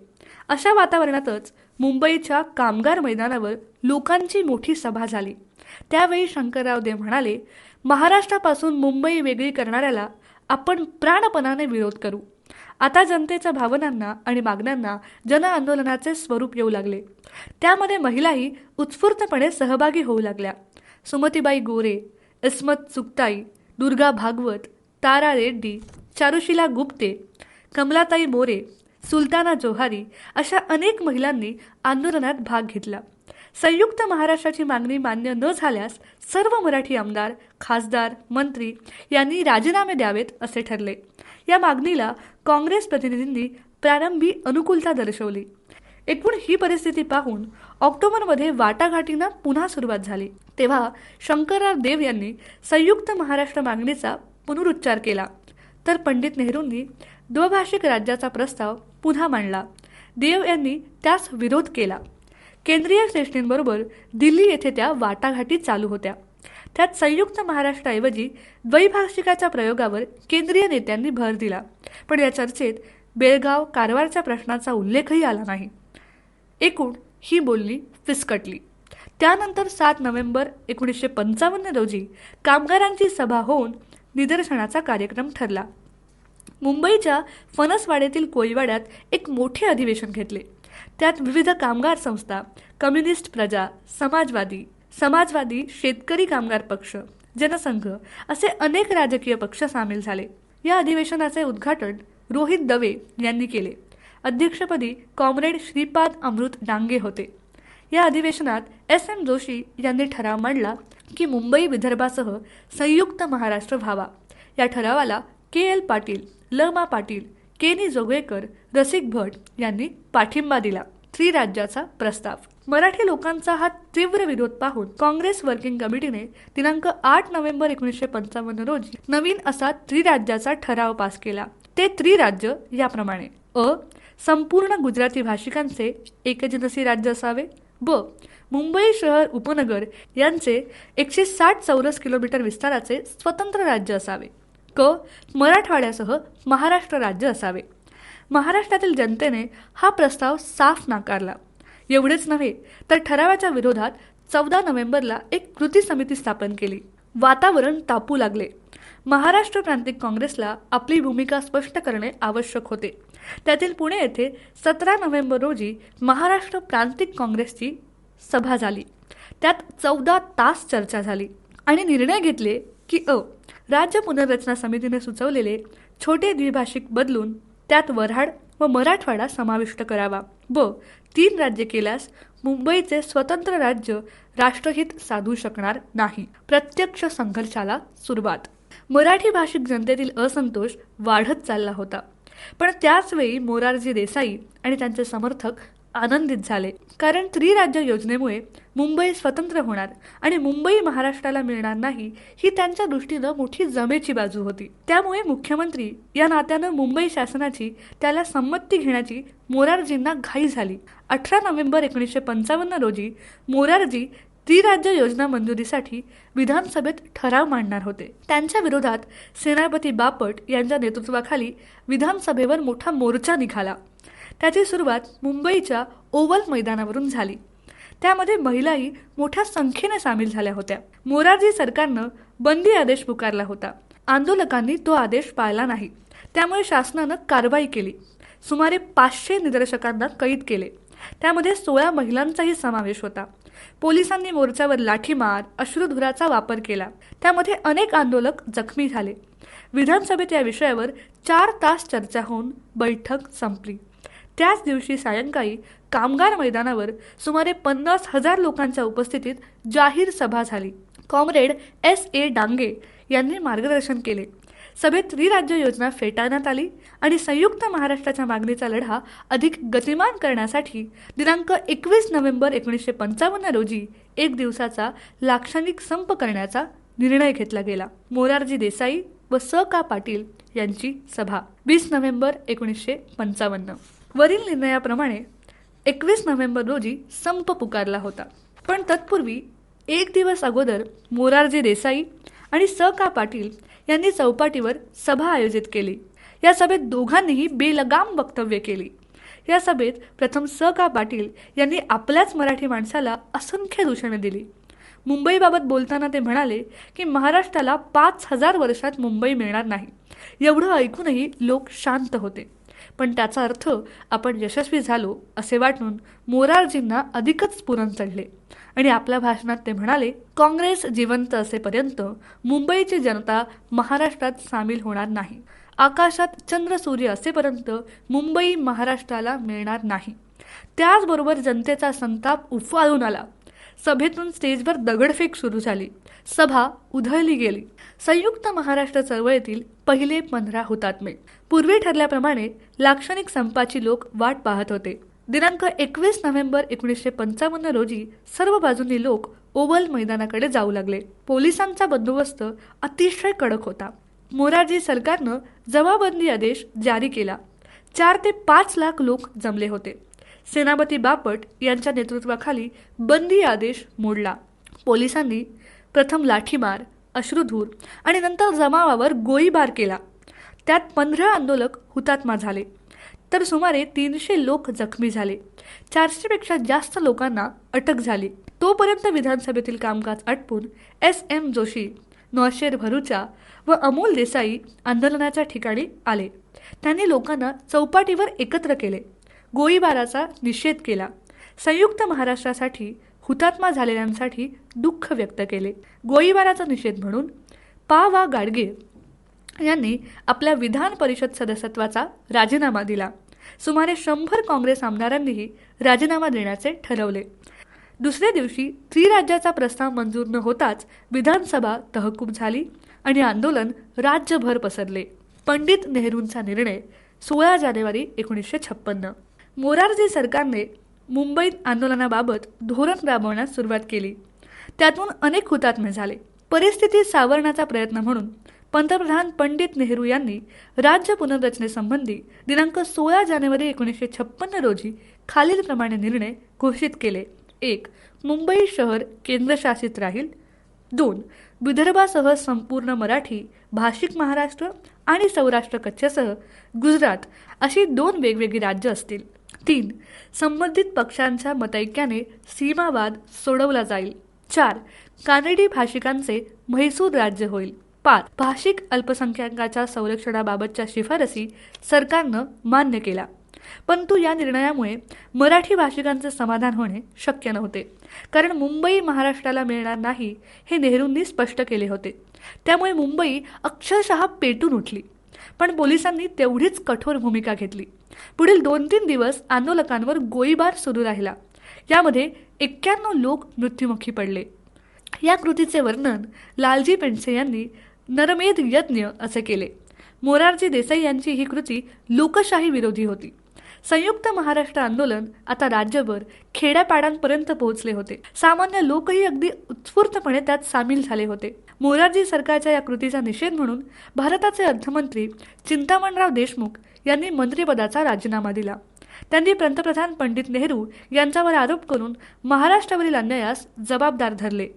अशा वातावरणातच मुंबईच्या कामगार मैदानावर लोकांची मोठी सभा झाली. त्यावेळी शंकरराव देव म्हणाले, महाराष्ट्रापासून मुंबई वेगळी करणाऱ्याला आपण प्राणपणाने विरोध करू. आता जनतेच्या भावनांना आणि मागण्यांना जन आंदोलनाचे स्वरूप येऊ लागले. त्यामध्ये महिलाही उत्स्फूर्तपणे सहभागी होऊ लागल्या. सुमतीबाई गोरे, इस्मत चुगताई, दुर्गा भागवत, तारा रेड्डी, चारुशिला गुप्ते, कमलाताई मोरे, सुलताना जोहारी अशा अनेक महिलांनी आंदोलनात भाग घेतला. संयुक्त महाराष्ट्राची मागणी मान्य न झाल्यास सर्व मराठी आमदार, खासदार, मंत्री यांनी राजीनामे द्यावेत असे ठरले. या मागणीला काँग्रेस प्रतिनिधींनी प्रारंभी अनुकूलता दर्शवली. एकूण ही परिस्थिती पाहून ऑक्टोबरमध्ये वाटाघाटींना पुन्हा सुरुवात झाली. तेव्हा शंकरराव देव यांनी संयुक्त महाराष्ट्र मागणीचा पुनरुच्चार केला, तर पंडित नेहरूंनी द्विभाषिक राज्याचा प्रस्ताव पुन्हा मांडला. देव यांनी त्यास विरोध केला. केंद्रीय श्रेष्ठींबरोबर दिल्ली येथे त्या वाटाघाटी चालू होत्या. त्यात संयुक्त महाराष्ट्राऐवजी द्वैभाषिकाच्या प्रयोगावर केंद्रीय नेत्यांनी भर दिला, पण या चर्चेत बेळगाव कारवारच्या प्रश्नाचा उल्लेखही आला नाही. एकूण ही बोलणी फिसकटली. त्यानंतर 7 नोव्हेंबर 1955 रोजी कामगारांची सभा होऊन निदर्शनाचा कार्यक्रम ठरला. मुंबईच्या फणसवाड्यातील कोळीवाड्यात एक मोठे अधिवेशन घेतले. त्यात विविध कामगार संस्था, कम्युनिस्ट प्रजा, समाजवादी शेतकरी कामगार पक्ष, जनसंघ असे अनेक राजकीय पक्ष सामील झाले. या अधिवेशनाचे उद्घाटन रोहित दवे यांनी केले. अध्यक्षपदी कॉम्रेड श्रीपाद अमृत डांगे होते. या अधिवेशनात SM जोशी यांनी ठराव मांडला की मुंबई विदर्भासह संयुक्त महाराष्ट्र व्हावा. या ठरावाला KL पाटील, ल.मा. पाटील, केनी जोगळेकर, रसिक भट यांनी पाठिंबा दिला. त्रिराज्याचा प्रस्ताव. मराठी लोकांचा हा तीव्र विरोध पाहून काँग्रेस वर्किंग कमिटीने दिनांक 8 नोव्हेंबर 1955 रोजी नवीन असा त्रिराज्याचा ठराव पास केला. ते त्रिराज्य याप्रमाणे: अ. संपूर्ण गुजराती भाषिकांचे एकजिनसी राज्य असावे. ब. मुंबई शहर उपनगर यांचे 160 चौरस किलोमीटर विस्ताराचे स्वतंत्र राज्य असावे. क. मराठवाड्यासह महाराष्ट्र राज्य असावे. महाराष्ट्रातील जनतेने हा प्रस्ताव साफ नाकारला. एवढेच नव्हे तर ठरावाच्या विरोधात 14 नोव्हेंबरला एक कृती समिती स्थापन केली. वातावरण तापू लागले. महाराष्ट्र प्रांतिक काँग्रेसला आपली भूमिका स्पष्ट करणे आवश्यक होते. त्यातील पुणे येथे 17 नोव्हेंबर रोजी महाराष्ट्र प्रांतिक काँग्रेसची सभा झाली. त्यात 14 तास चर्चा झाली आणि निर्णय घेतले की राज्य पुनर्रचना समितीने सुचवलेले छोटे द्विभाषिक बदलून त्यात वऱ्हाड व मराठवाडा समाविष्ट करावा. ब. 3 राज्य केल्यास मुंबईचे स्वतंत्र राज्य राष्ट्रहित साधू शकणार नाही. प्रत्यक्ष संघर्षाला सुरुवात. मराठी भाषिक जनतेतील असंतोष वाढत चालला होता. पण त्याचवेळी मोरारजी देसाई आणि त्यांचे समर्थक आनंदित झाले, कारण त्रिराज्य योजनेमुळे मुंबई स्वतंत्र होणार आणि मुंबई महाराष्ट्राला मिळणार नाही ही त्यांच्या दृष्टीनं मोठी जमेची बाजू होती. त्यामुळे मुख्यमंत्री या नात्यानं मुंबई शासनाची त्याला संमती घेण्याची मोरारजींना घाई झाली. 18 नोव्हेंबर 1955 रोजी मोरारजी त्रिराज्य योजना मंजुरीसाठी विधानसभेत ठराव मांडणार होते. त्यांच्या विरोधात सेनापती बापट यांच्या नेतृत्वाखाली विधानसभेवर मोठा मोर्चा निघाला. त्याची सुरुवात मुंबईच्या ओव्हल मैदानावरून झाली. त्यामध्ये महिलाही मोठ्या संख्येने सामील झाल्या होत्या. मोरारजी सरकारनं बंदी आदेश पुकारला होता. आंदोलकांनी तो आदेश पाळला नाही. त्यामुळे शासनानं कारवाई केली. सुमारे 500 निदर्शकांना कैद केले. त्यामध्ये 16 महिलांचाही समावेश होता. पोलिसांनी मोर्चावर लाठीमार, अश्रुधुराचा वापर केला. त्यामध्ये अनेक आंदोलक जखमी झाले. विधानसभेत या विषयावर 4 तास चर्चा होऊन बैठक संपली. त्याच दिवशी सायंकाळी कामगार मैदानावर सुमारे 50,000 लोकांच्या उपस्थितीत जाहीर सभा झाली. Comrade S.A. डांगे यांनी मार्गदर्शन केले. सभेत त्रिराज्य योजना फेटाळण्यात आली आणि संयुक्त महाराष्ट्राच्या मागणीचा लढा अधिक गतिमान करण्यासाठी दिनांक 21 नोव्हेंबर 1955 रोजी एक दिवसाचा लाक्षणिक संप करण्याचा निर्णय घेतला गेला. मोरारजी देसाई व स.का. पाटील यांची सभा. 20 नोव्हेंबर 1955. वरील निर्णयाप्रमाणे 21 नोव्हेंबर रोजी संप पुकारला होता. पण तत्पूर्वी एक दिवस अगोदर मोरारजी देसाई आणि स.का. पाटील यांनी चौपाटीवर सभा आयोजित केली. या सभेत दोघांनीही बेलगाम वक्तव्य केली. या सभेत प्रथम स.का. पाटील यांनी आपल्याच मराठी माणसाला असंख्य दूषणे दिली. मुंबईबाबत बोलताना ते म्हणाले की महाराष्ट्राला 5,000 वर्षात मुंबई मिळणार नाही. एवढं ऐकूनही लोक शांत होते. पण त्याचा अर्थ आपण यशस्वी झालो असे वाटून मोरारजींना अधिकच स्फुरण चढले आणि आपल्या भाषणात ते म्हणाले, काँग्रेस जिवंत असेपर्यंत मुंबईची जनता महाराष्ट्रात सामील होणार नाही. आकाशात चंद्र सूर्य असेपर्यंत मुंबई महाराष्ट्राला मिळणार नाही. त्याचबरोबर जनतेचा संताप उफाळून आला. सभेतून स्टेजवर दगडफेक सुरू झाली. सभा उधळली गेली. संयुक्त महाराष्ट्र चळवळीतील पहिले 15 हुतात्मे. पूर्वी ठरल्याप्रमाणे लाक्षणिक संपाची लोक वाट पाहत होते. दिनांक 21 नोव्हेंबर 1955 रोजी सर्व बाजूंनी लोक ओव्हल मैदानाकडे जाऊ लागले. पोलिसांचा बंदोबस्त अतिशय कडक होता. मोरारजी सरकारनं जमाबंदी आदेश जारी केला. 4 ते 5 लाख लोक जमले होते. सेनापती बापट यांच्या नेतृत्वाखाली बंदी आदेश मोडला. पोलिसांनी प्रथम लाठीमार, अश्रुधूर आणि नंतर जमावावर गोळीबार केला. त्यात 15 आंदोलक हुतात्मा झाले, तर सुमारे 300 लोक जखमी झाले. 400 पेक्षा जास्त लोकांना अटक झाली. तोपर्यंत विधानसभेतील कामकाज आटपून SM जोशी, नौशेर भरूचा व अमोल देसाई आंदोलनाच्या ठिकाणी आले. त्यांनी लोकांना चौपाटीवर एकत्र केले, गोळीबाराचा निषेध केला, संयुक्त महाराष्ट्रासाठी हुतात्मा झालेल्यांसाठी दुःख व्यक्त केले. गोळीबाराचा निषेध म्हणून पा. गाडगे यांनी आपल्या विधान परिषद सदस्यत्वाचा राजीनामा दिला. सुमारे 100 काँग्रेस आमदारांनीही राजीनामा देण्याचे ठरवले. दुसऱ्या दिवशी त्रिराज्याचा प्रस्ताव मंजूर न होताच विधानसभा तहकूब झाली आणि आंदोलन राज्यभर पसरले. पंडित नेहरूंचा निर्णय 16 जानेवारी 1956. मोरारजी सरकारने मुंबईत आंदोलनाबाबत धोरण राबवण्यास सुरुवात केली. त्यातून अनेक हुतात्मे झाले. परिस्थिती सावरण्याचा प्रयत्न म्हणून पंतप्रधान पंडित नेहरू यांनी राज्य पुनर्रचनेसंबंधी दिनांक 16 जानेवारी 1956 रोजी खालीलप्रमाणे निर्णय घोषित केले. 1. मुंबई शहर केंद्रशासित राहील. 2. विदर्भासह संपूर्ण मराठी भाषिक महाराष्ट्र आणि सौराष्ट्र कच्छसह गुजरात अशी 2 वेगवेगळी राज्य असतील. 3. संबंधित पक्षांच्या मतैक्याने सीमावाद सोडवला जाईल. 4. कानडी भाषिकांचे म्हैसूर राज्य होईल. 5. भाषिक अल्पसंख्याकांच्या संरक्षणाबाबतच्या शिफारसी सरकारनं मान्य केला. परंतु या निर्णयामुळे मराठी भाषिकांचे समाधान होणे शक्य नव्हते, कारण मुंबई महाराष्ट्राला मिळणार नाही हे नेहरूंनी स्पष्ट केले होते. त्यामुळे मुंबई अक्षरशः पेटून उठली. पण पोलिसांनी तेवढीच कठोर भूमिका घेतली. पुढील 2-3 दिवस आंदोलकांवर गोळीबार सुरू राहिला. यामध्ये 91 लोक मृत्युमुखी पडले. या कृतीचे वर्णन लालजी पेंडसे यांनी नरमेध यज्ञ असे केले. मोरारजी देसाई यांची ही कृती लोकशाही विरोधी होती. संयुक्त महाराष्ट्र आंदोलन आता राज्यभर खेड्यापाड्यांपर्यंत पोहोचले होते. सामान्य लोकही अगदी उत्स्फूर्तपणे त्यात सामील झाले होते. मोरारजी सरकारच्या या कृतीचा निषेध म्हणून भारताचे अर्थमंत्री चिंतामणराव देशमुख यांनी मंत्रिपदाचा राजीनामा दिला. त्यांनी पंतप्रधान पंडित नेहरू यांच्यावर आरोप करून महाराष्ट्रावरील अन्यायास जबाबदार धरले.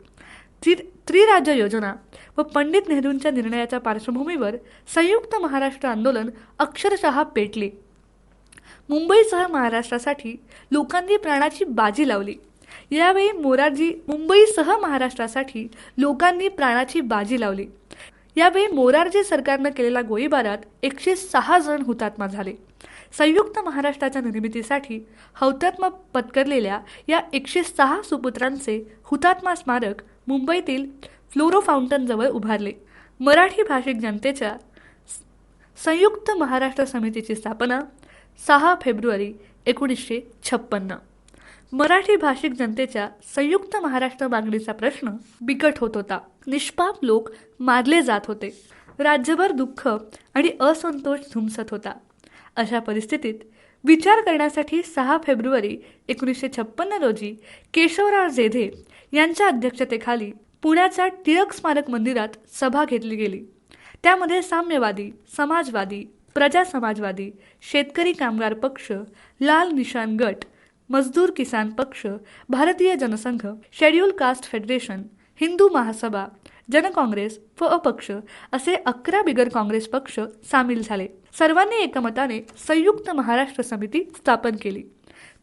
त्रिराज्य योजना व पंडित नेहरूंच्या निर्णयाच्या पार्श्वभूमीवर संयुक्त महाराष्ट्र आंदोलन अक्षरशः पेटले. मुंबईसह महाराष्ट्रासाठी लोकांनी प्राणाची बाजी लावली. यावेळी मोरारजी सरकारनं केलेल्या गोळीबारात 106 जण हुतात्मा झाले. संयुक्त महाराष्ट्राच्या निर्मितीसाठी हौतात्म्य पत्करलेल्या या 106 सुपुत्रांचे हुतात्मा स्मारक मुंबईतील फ्लोरो फाउंटनजवळ उभारले. मराठी भाषिक जनतेच्या संयुक्त महाराष्ट्र समितीची स्थापना 6 फेब्रुवारी 1956. मराठी भाषिक जनतेच्या संयुक्त महाराष्ट्र मागणीचा प्रश्न बिकट होत होता. निष्पाप लोक मारले जात होते. राज्यभर दुःख आणि असंतोष धुमसत होता. अशा परिस्थितीत विचार करण्यासाठी 6 फेब्रुवारी 1956 रोजी केशवराव जेधे यांच्या अध्यक्षतेखाली पुण्याच्या टिळक स्मारक मंदिरात सभा घेतली गेली. त्यामध्ये साम्यवादी, समाजवादी, प्रजा समाजवादी, शेतकरी कामगार पक्ष, लाल निशाण गट, मजदूर Kisan Paksha, Bharatiya Jansangh, schedule caste federation, Hindu Mahasabha, Jan Congress व अपक्ष असे 11 बिगर काँग्रेस पक्ष सामील झाले. सर्वांनी एकमताने संयुक्त महाराष्ट्र समिती स्थापन केली.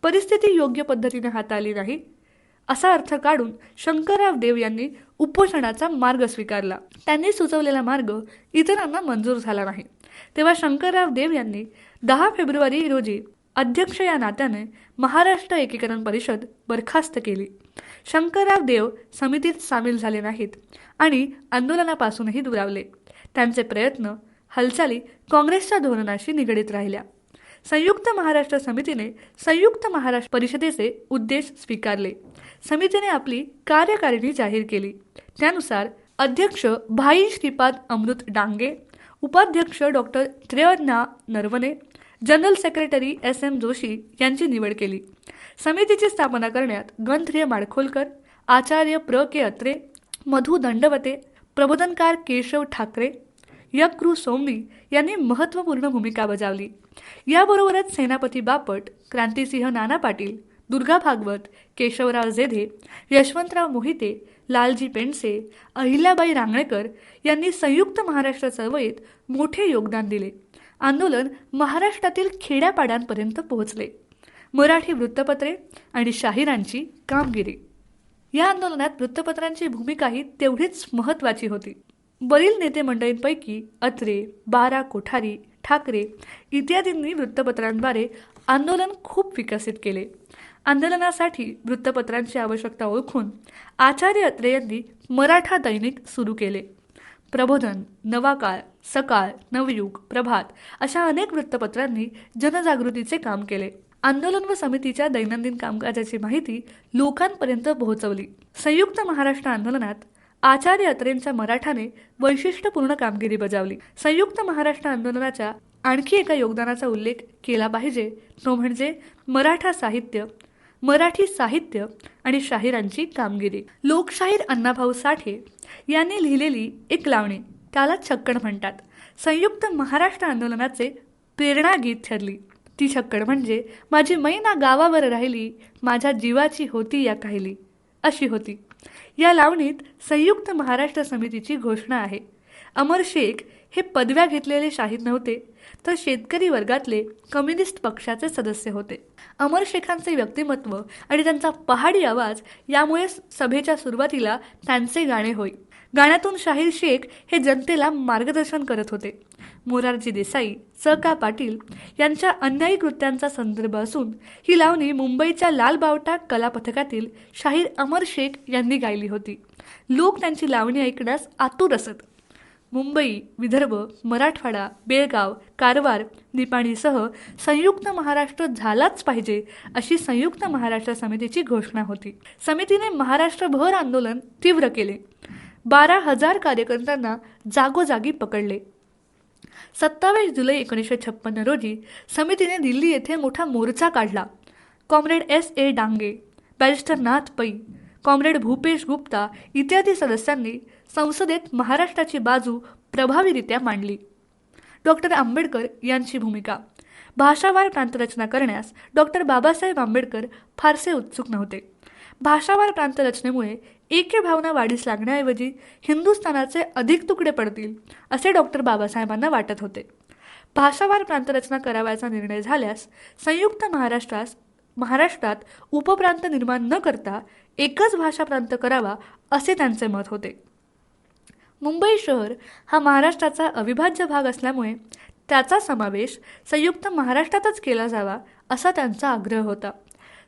परिस्थिती योग्य पद्धतीने हाताळली नाही असा अर्थ काढून शंकरराव देव यांनी उपोषणाचा मार्ग स्वीकारला. त्यांनी सुचवलेला मार्ग इतरांना मंजूर झाला नाही. तेव्हा शंकरराव देव यांनी 10 फेब्रुवारी रोजी अध्यक्ष या नात्याने महाराष्ट्र एकीकरण परिषद बरखास्त केली. शंकरराव देव समितीत सामील झाले नाहीत आणि आंदोलनापासूनही दुरावले. त्यांचे प्रयत्न, हालचाली काँग्रेसच्या धोरणाशी निगडीत राहिल्या. संयुक्त महाराष्ट्र समितीने संयुक्त महाराष्ट्र परिषदेचे उद्देश स्वीकारले. समितीने आपली कार्यकारिणी जाहीर केली. त्यानुसार अध्यक्ष भाई श्रीपाद अमृत डांगे, उपाध्यक्ष डॉक्टर त्र्यना Narwane, general secretary SM Joshi यांची निवड केली. समितीची स्थापना करण्यात गंधर्य माडखोलकर, आचार्य प्र. के. अत्रे, मधु दंडवते, प्रबोधनकार केशव ठाकरे, यकृ सोमवी यांनी महत्त्वपूर्ण भूमिका बजावली. याबरोबरच सेनापती बापट, क्रांतिसिंह नाना पाटील, दुर्गा भागवत, केशवराव जेधे, यशवंतराव मोहिते, लालजी पेंडसे, अहिल्याबाई रांगणेकर यांनी संयुक्त महाराष्ट्र चळवळीत मोठे योगदान दिले. आंदोलन महाराष्ट्रातील खेड्यापाड्यांपर्यंत पोहोचले. मराठी वृत्तपत्रे आणि शाहिरांची कामगिरी. या आंदोलनात वृत्तपत्रांची भूमिकाही तेवढीच महत्त्वाची होती. वरील नेते मंडळींपैकी अत्रे, बारा कोठारी, ठाकरे इत्यादींनी वृत्तपत्रांद्वारे आंदोलन खूप विकसित केले. आंदोलनासाठी वृत्तपत्रांची आवश्यकता ओळखून आचार्य अत्रे यांनी मराठा दैनिक सुरू केले. प्रबोधन, नवाकाळ, सकाळ, नवयुग, प्रभात अशा अनेक वृत्तपत्रांनी जनजागृतीचे काम केले. आंदोलन व समितीच्या दैनंदिन कामकाजाची माहिती लोकांपर्यंत पोहोचवली. संयुक्त महाराष्ट्र आंदोलनात आचार्य अत्रेंच्या मराठाने वैशिष्ट्यपूर्ण कामगिरी बजावली. संयुक्त महाराष्ट्र आंदोलनाच्या आणखी एका योगदानाचा उल्लेख केला पाहिजे, तो म्हणजे मराठी साहित्य आणि शाहिरांची कामगिरी. लोकशाहीर अण्णाभाऊ साठे यांनी लिहिलेली एक लावणी, त्याला छक्कण म्हणतात, संयुक्त महाराष्ट्र आंदोलनाचे प्रेरणागीत ठरली. ती छक्कण म्हणजे माझी मैना गावावर राहिली, माझ्या जीवाची होती या काहिली, अशी होती. या लावणीत संयुक्त महाराष्ट्र समितीची घोषणा आहे. अमर शेख हे पदव्या घेतलेले शाहीर नव्हते, तर शेतकरी वर्गातले कम्युनिस्ट पक्षाचे सदस्य होते. अमर शेखांचे व्यक्तिमत्व आणि त्यांचा पहाडी आवाज यामुळे सभेच्या सुरुवातीला त्यांचे गाणे होय. गाण्यातून शाहीर शेख हे जनतेला मार्गदर्शन करत होते. मोरारजी देसाई, च.का. पाटील यांच्या अन्यायी कृत्यांचा संदर्भ असून ही लावणी मुंबईच्या लालबावटा कला पथकातील शाहीर अमर शेख यांनी गायली होती. लोक त्यांची लावणी ऐकण्यास आतुर असत. मुंबई, विदर्भ, मराठवाडा, बेळगाव, कारवार, निपाणीसह संयुक्त महाराष्ट्र झालाच पाहिजे अशी संयुक्त महाराष्ट्र समितीची घोषणा होती. समितीने महाराष्ट्रभर आंदोलन तीव्र केले. 12,000 कार्यकर्त्यांना जागोजागी पकडले. 27 जुलै 1956 रोजी समितीने दिल्ली येथे मोठा मोर्चा काढला. Comrade S.A. Dange, barrister Nath Pai, comrade Bhupesh Gupta इत्यादी सदस्यांनी संसदेत महाराष्ट्राची बाजू प्रभावीरित्या मांडली. डॉक्टर आंबेडकर यांची भूमिका. भाषावार प्रांतरचना करण्यास डॉक्टर बाबासाहेब आंबेडकर फारसे उत्सुक नव्हते. भाषावार प्रांतरचनेमुळे एके भावना वाढीस लागण्याऐवजी हिंदुस्थानाचे अधिक तुकडे पडतील असे डॉक्टर बाबासाहेबांना वाटत होते. भाषावार प्रांतरचना करावयाचा निर्णय झाल्यास संयुक्त महाराष्ट्रात उपप्रांत निर्माण न करता एकच भाषा प्रांत करावा असे त्यांचे मत होते. मुंबई शहर हा महाराष्ट्राचा अविभाज्य भाग असल्यामुळे त्याचा समावेश संयुक्त महाराष्ट्रातच केला जावा असा त्यांचा आग्रह होता.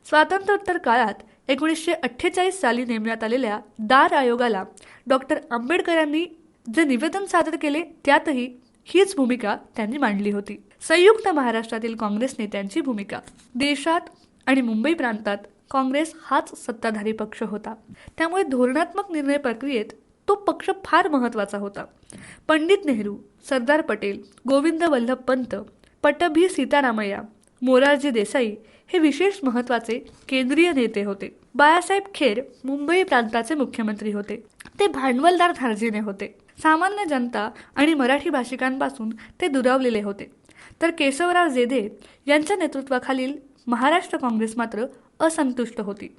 स्वातंत्र्योत्तर काळात 1948 साली नेमण्यात आलेल्या दार आयोगाला डॉक्टर आंबेडकरांनी जे निवेदन सादर केले त्यातही हीच भूमिका त्यांनी मांडली होती. संयुक्त महाराष्ट्रातील काँग्रेस नेत्यांची भूमिका. देशात आणि मुंबई प्रांतात काँग्रेस हाच सत्ताधारी पक्ष होता, त्यामुळे धोरणात्मक निर्णय प्रक्रियेत तो पक्ष फार महत्त्वाचा होता. पंडित नेहरू, सरदार पटेल, गोविंद वल्लभ पंत, पट्टभी सीतारामय्या, मोरारजी देसाई हे विशेष महत्त्वाचे केंद्रीय नेते होते. बाळासाहेब खेर मुंबई प्रांताचे मुख्यमंत्री होते. ते भांडवलदार धार्जिणे होते. सामान्य जनता आणि मराठी भाषिकांपासून ते दुरावलेले होते. तर केशवराव जेधे यांच्या नेतृत्वाखालील महाराष्ट्र काँग्रेस मात्र असंतुष्ट होती.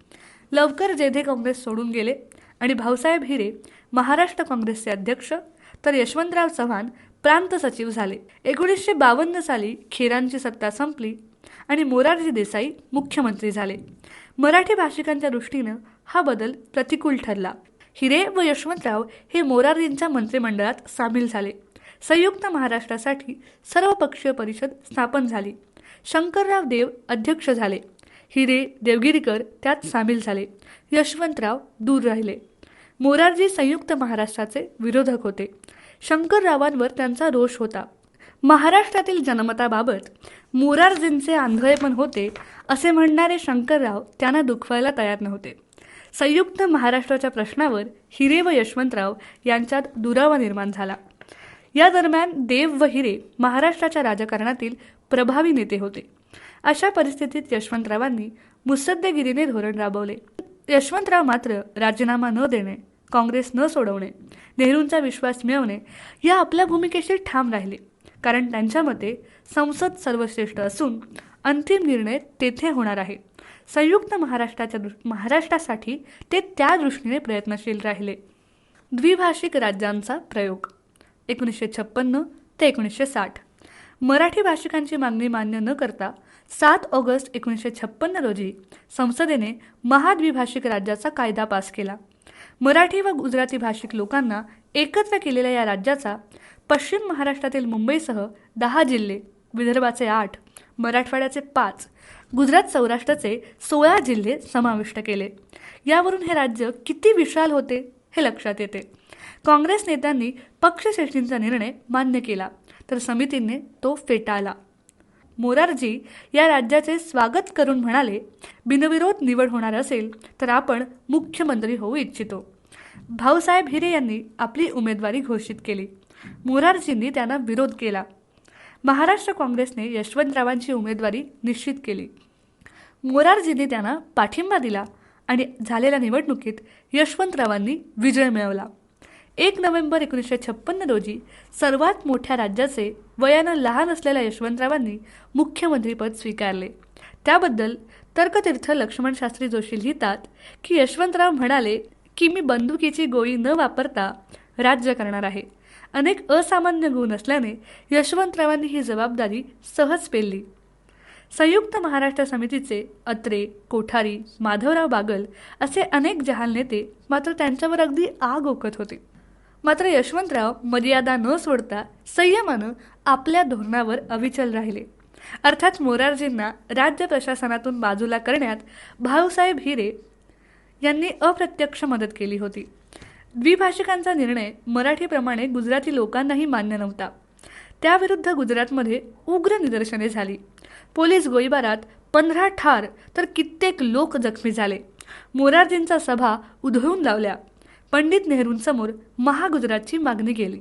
लवकर जेधे काँग्रेस सोडून गेले आणि भाऊसाहेब हिरे महाराष्ट्र काँग्रेसचे अध्यक्ष तर यशवंतराव चव्हाण प्रांत सचिव झाले. 1952 साली खेरांची सत्ता संपली आणि मोरारजी देसाई मुख्यमंत्री झाले. मराठी भाषिकांच्या दृष्टीनं हा बदल प्रतिकूल ठरला. हिरे व यशवंतराव हे मोरारजींच्या मंत्रिमंडळात सामील झाले. संयुक्त महाराष्ट्रासाठी सर्वपक्षीय परिषद स्थापन झाली. शंकरराव देव अध्यक्ष झाले. हिरे, देवगिरीकर त्यात सामील झाले. यशवंतराव दूर राहिले. मोरारजी संयुक्त महाराष्ट्राचे विरोधक होते. शंकररावांवर त्यांचा रोष होता. महाराष्ट्रातील जनमताबाबत मोरारजींचे आंधळेपण होते असे म्हणणारे शंकरराव त्यांना दुखवायला तयार नव्हते. संयुक्त महाराष्ट्राच्या प्रश्नावर हिरे व यशवंतराव यांच्यात दुरावा निर्माण झाला. या दरम्यान देव व हिरे महाराष्ट्राच्या राजकारणातील प्रभावी नेते होते. अशा परिस्थितीत यशवंतरावांनी मुत्सद्देगिरीने धोरण राबवले. यशवंतराव मात्र राजीनामा न देणे, काँग्रेस न सोडवणे, नेहरूंचा विश्वास मिळवणे या आपल्या भूमिकेशी ठाम राहिले. कारण त्यांच्या मते संसद सर्वश्रेष्ठ असून अंतिम निर्णय तेथे होणार आहे. संयुक्त महाराष्ट्रासाठी ते त्या दृष्टीने प्रयत्नशील राहिले. द्विभाषिक राज्यांचा प्रयोग 1956 ते 1960. मराठी भाषिकांची मागणी मान्य न करता 7 ऑगस्ट 1956 रोजी संसदेने महाद्विभाषिक राज्याचा कायदा पास केला. मराठी व गुजराती भाषिक लोकांना एकत्र केलेल्या या राज्याचा पश्चिम महाराष्ट्रातील मुंबईसह 10 जिल्हे, विदर्भाचे 8, मराठवाड्याचे 5, गुजरात सौराष्ट्राचे 16 जिल्हे समाविष्ट केले. यावरून हे राज्य किती विशाल होते हे लक्षात येते. काँग्रेस नेत्यांनी पक्षश्रेष्ठींचा निर्णय मान्य केला तर समितीने तो फेटाळला. मोरारजी या राज्याचे स्वागत करून म्हणाले, बिनविरोध निवड होणार असेल तर आपण मुख्यमंत्री होऊ इच्छितो. भाऊसाहेब हिरे यांनी आपली उमेदवारी घोषित केली. मोरारजींनी त्यांना विरोध केला. महाराष्ट्र काँग्रेसने यशवंतरावांची उमेदवारी निश्चित केली. मोरारजींनी त्यांना पाठिंबा दिला आणि झालेल्या निवडणुकीत यशवंतरावांनी विजय मिळवला. 1 नोव्हेंबर 1956 रोजी सर्वात मोठ्या राज्याचे वयानं लहान असलेल्या यशवंतरावांनी मुख्यमंत्रीपद स्वीकारले. त्याबद्दल तर्कतीर्थ लक्ष्मणशास्त्री जोशी लिहितात की यशवंतराव म्हणाले की मी बंदुकीची गोळी न वापरता राज्य करणार आहे. अनेक असामान्य गुण असल्याने यशवंतरावांनी ही जबाबदारी सहज पेलली. संयुक्त महाराष्ट्र समितीचे अत्रे, कोठारी, माधवराव बागल असे अनेक जहाल नेते मात्र त्यांच्यावर अगदी आग ओकत होते. मात्र यशवंतराव मर्यादा न सोडता संयमानं आपल्या धोरणावर अविचल राहिले. अर्थात मोरारजींना राज्य प्रशासनातून बाजूला करण्यात भाऊसाहेब हिरे यांनी अप्रत्यक्ष मदत केली होती. द्विभाषिकांचा निर्णय मराठीप्रमाणे गुजराती लोकांनाही मान्य नव्हता. त्याविरुद्ध गुजरातमध्ये उग्र निदर्शने झाली. पोलीस गोळीबारात 15 ठार तर कित्येक लोक जखमी झाले. मोरारजींचा सभा उधळून लावल्या. पंडित नेहरूंसमोर महागुजरातची मागणी केली.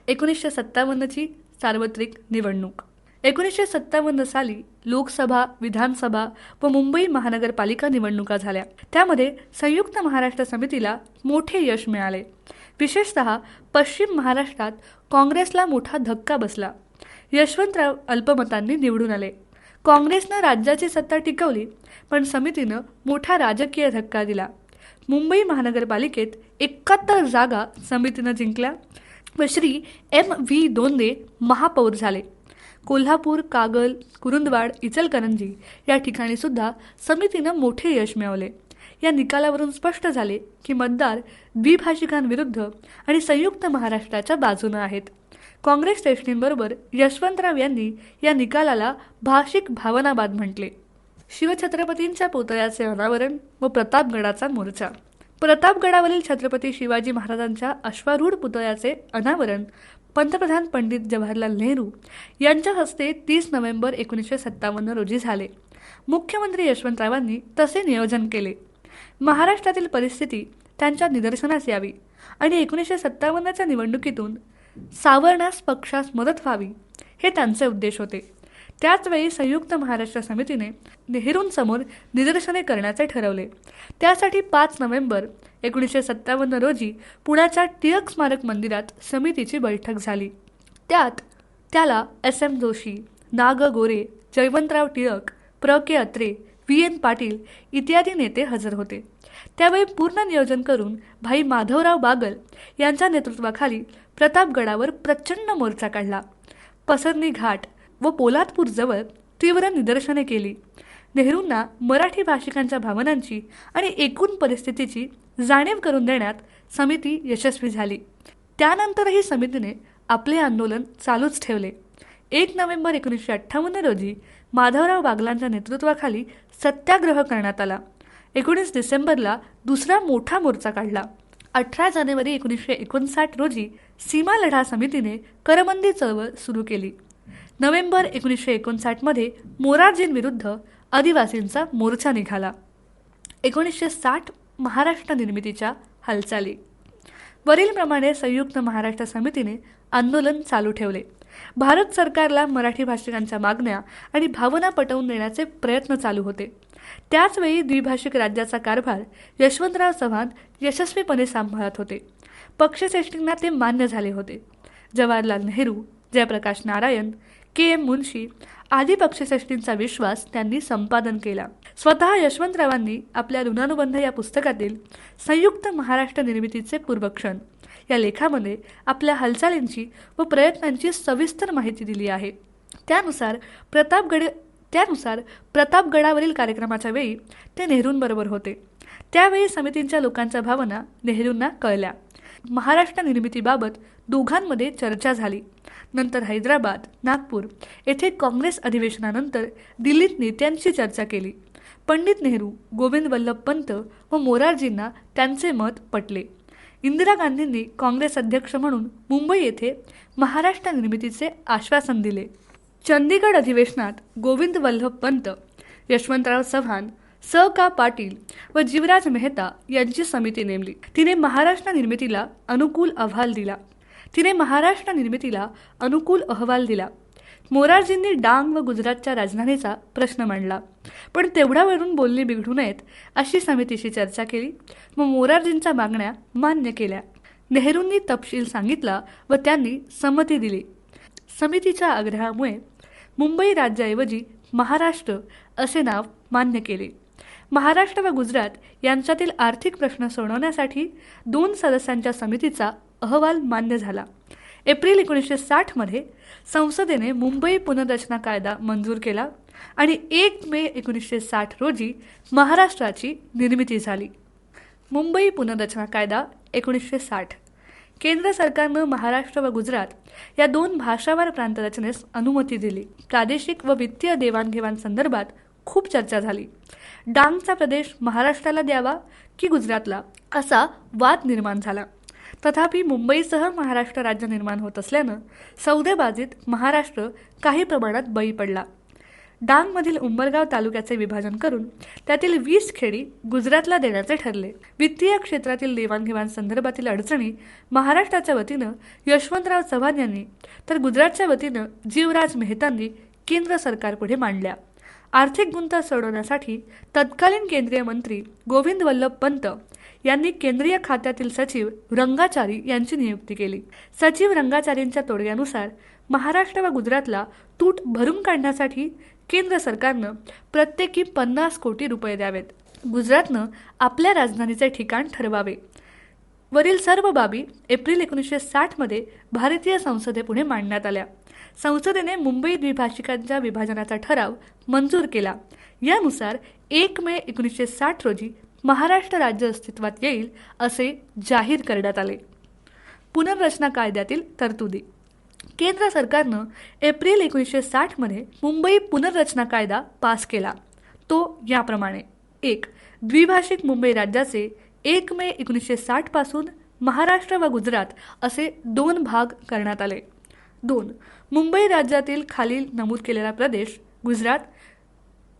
1957ची सार्वत्रिक निवडणूक. 1957 साली लोकसभा, विधानसभा व मुंबई महानगरपालिका निवडणुका झाल्या. त्यामध्ये संयुक्त महाराष्ट्र समितीला मोठे यश मिळाले. विशेषतः पश्चिम महाराष्ट्रात काँग्रेसला मोठा धक्का बसला. यशवंतराव अल्पमतांनी निवडून आले. काँग्रेसनं राज्याची सत्ता टिकवली, पण समितीनं मोठा राजकीय धक्का दिला. मुंबई महानगरपालिकेत 71 जागा समितीनं जिंकल्या व श्री M.V. दोंदे महापौर झाले. कोल्हापूर, कागल, कुरुंदवाड, इचलकरंजी या ठिकाणी सुद्धा समितीनं मोठे यश मिळवले. या निकालावरून स्पष्ट झाले की मतदार द्विभाषिकांविरुद्ध आणि संयुक्त महाराष्ट्राच्या बाजूनं आहेत. काँग्रेस श्रेष्ठींबरोबर यशवंतराव यांनी या निकालाला भाषिक भावनावाद म्हटले. शिवछत्रपतींच्या पुतळ्याचे अनावरण व प्रतापगडाचा मोर्चा. प्रतापगडावरील छत्रपती शिवाजी महाराजांच्या अश्वारूढ पुतळ्याचे अनावरण पंतप्रधान पंडित जवाहरलाल नेहरू यांच्या हस्ते 30 नोव्हेंबर 1957 रोजी झाले. मुख्यमंत्री यशवंतरावांनी तसे नियोजन केले. महाराष्ट्रातील परिस्थिती त्यांच्या निदर्शनास यावी आणि 1957च्या निवडणुकीतून सावरण्यास पक्षास मदत व्हावी हे त्यांचे उद्देश होते. त्याचवेळी संयुक्त महाराष्ट्र समितीने नेहरूंसमोर निदर्शने करण्याचे ठरवले. त्यासाठी 5 नोव्हेंबर 1957 रोजी पुण्याच्या टिळक स्मारक मंदिरात समितीची बैठक झाली. त्याला S.M. जोशी, ना. ग. गोरे, जयवंतराव टिळक, प्र.के. अत्रे, V.N. पाटील इत्यादी नेते हजर होते. त्यावेळी पूर्ण नियोजन करून भाई माधवराव बागल यांच्या नेतृत्वाखाली प्रतापगडावर प्रचंड मोर्चा काढला. पसरणी घाट व पोलादपूरजवळ तीव्र निदर्शने केली. नेहरूंना मराठी भाषिकांच्या भावनांची आणि एकूण परिस्थितीची जाणीव करून देण्यात समिती यशस्वी झाली. त्यानंतरही समितीने आपले आंदोलन चालूच ठेवले. 1 नोव्हेंबर 1958 रोजी माधवराव बागलांच्या नेतृत्वाखाली सत्याग्रह करण्यात आला. 19 डिसेंबरला दुसरा मोठा मोर्चा काढला. 18 जानेवारी 1959 रोजी सीमा लढा समितीने करबंदी चळवळ सुरू केली. नोव्हेंबर 1959 मध्ये मोरारजींविरुद्ध आदिवासींचा मोर्चा निघाला. 1960 महाराष्ट्र निर्मितीच्या हालचाली. वरीलप्रमाणे संयुक्त महाराष्ट्र समितीने आंदोलन चालू ठेवले. भारत सरकारला मराठी भाषिकांच्या मागण्या आणि भावना पटवून देण्याचे प्रयत्न चालू होते. त्याचवेळी द्विभाषिक राज्याचा कारभार यशवंतराव चव्हाण यशस्वीपणे सांभाळत होते. पक्षश्रेष्ठींना ते मान्य झाले होते. जवाहरलाल नेहरू, जयप्रकाश नारायण, के. एम. मुन्शी आदी पक्षश्रेष्ठींचा विश्वास त्यांनी संपादन केला. स्वतः यशवंतरावांनी आपल्या ऋणानुबंध या पुस्तकातील संयुक्त महाराष्ट्र निर्मितीचे पूर्वक्षण या लेखामध्ये आपल्या हालचालींची व प्रयत्नांची सविस्तर माहिती दिली आहे. त्यानुसार प्रतापगडावरील कार्यक्रमाच्या वेळी ते नेहरूंबरोबर होते. त्यावेळी समितींच्या लोकांच्या भावना नेहरूंना कळल्या. महाराष्ट्र निर्मितीबाबत दोघांमध्ये चर्चा झाली. नंतर हैदराबाद, नागपूर येथे काँग्रेस अधिवेशनानंतर दिल्लीत नेत्यांशी चर्चा केली. पंडित नेहरू, गोविंद वल्लभ पंत व मोरारजींना त्यांचे मत पटले. इंदिरा गांधींनी काँग्रेस अध्यक्ष म्हणून मुंबई येथे महाराष्ट्र निर्मितीचे आश्वासन दिले. चंदीगड अधिवेशनात गोविंद वल्लभ पंत, यशवंतराव चव्हाण, स. का. पाटील व जीवराज मेहता यांची समिती नेमली. तिने महाराष्ट्र निर्मितीला अनुकूल अहवाल दिला. मोरारजींनी डांग व गुजरातच्या राजधानीचा प्रश्न मांडला. पण तेवढ्यावरून बोलणी बिघडू नयेत अशी समितीशी चर्चा केली व मोरारजींच्या मागण्या मान्य केल्या. नेहरूंनी तपशील सांगितला व त्यांनी संमती दिली. समितीच्या आग्रहामुळे मुंबई राज्याऐवजी महाराष्ट्र असे नाव मान्य केले. महाराष्ट्र व गुजरात यांच्यातील आर्थिक प्रश्न सोडवण्यासाठी 2 सदस्यांच्या समितीचा अहवाल मान्य झाला. एप्रिल 1960 संसदेने मुंबई पुनर्रचना कायदा मंजूर केला आणि 1 मे 1960 रोजी महाराष्ट्राची निर्मिती झाली. मुंबई पुनर्रचना कायदा 1960. केंद्र सरकारनं महाराष्ट्र व गुजरात या 2 भाषावार प्रांतरचनेस अनुमती दिली. प्रादेशिक व वित्तीय देवाणघेवाण संदर्भात खूप चर्चा झाली. डांगचा प्रदेश महाराष्ट्राला द्यावा की गुजरातला असा वाद निर्माण झाला. तथापि मुंबईसह महाराष्ट्र राज्य निर्माण होत असल्यानं सौदेबाजीत महाराष्ट्र काही प्रमाणात बळी पडला. डांगमधील उंबरगाव तालुक्याचे विभाजन करून त्यातील 20 खेडी गुजरातला देण्याचे ठरले. वित्तीय क्षेत्रातील देवाणघेवाण संदर्भातील अडचणी महाराष्ट्राच्या वतीनं यशवंतराव चव्हाण यांनी तर गुजरातच्या वतीनं जीवराज मेहतांनी केंद्र सरकारपुढे मांडल्या. आर्थिक गुंता सोडवण्यासाठी तत्कालीन केंद्रीय मंत्री गोविंद वल्लभ पंत यांनी केंद्रीय खात्यातील सचिव रंगाचारी यांची नियुक्ती केली. सचिव रंगाचारींच्या तोडग्यानुसार महाराष्ट्र व गुजरातला तूट भरून काढण्यासाठी केंद्र सरकारनं प्रत्येकी 50 कोटी रुपये द्यावेत. गुजरातनं आपल्या राजधानीचे ठिकाण ठरवावे. वरील सर्व बाबी एप्रिल 1960 भारतीय संसदेपुढे मांडण्यात आल्या. संसदेने मुंबई द्विभाषिकांच्या विभाजनाचा ठराव मंजूर केला. यानुसार 1 मे 1960 रोजी महाराष्ट्र राज्य अस्तित्वात येईल असे जाहीर करण्यात आले. पुनर्रचना कायद्यातील तरतुदी. केंद्र सरकारनं एप्रिल 1960 मुंबई पुनर्रचना कायदा पास केला. तो याप्रमाणे: 1. द्विभाषिक मुंबई राज्याचे 1 मे 1960 पासून महाराष्ट्र व गुजरात असे 2 भाग करण्यात आले. 2. मुंबई राज्यातील खालील नमूद केलेला प्रदेश गुजरात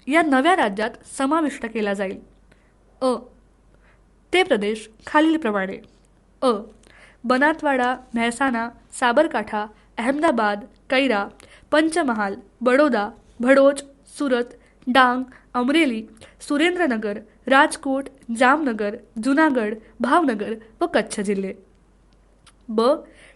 या नव्या राज्यात समाविष्ट केला जाईल. ते प्रदेश खालीलप्रमाणे: बनातवाडा, मेहसाणा, साबरकाठा, अहमदाबाद, कैरा, पंचमहाल, बडोदा, भडोच, सुरत, डांग, अमरेली, सुरेंद्रनगर, राजकोट, जामनगर, जुनागड, भावनगर व कच्छ जिल्हे.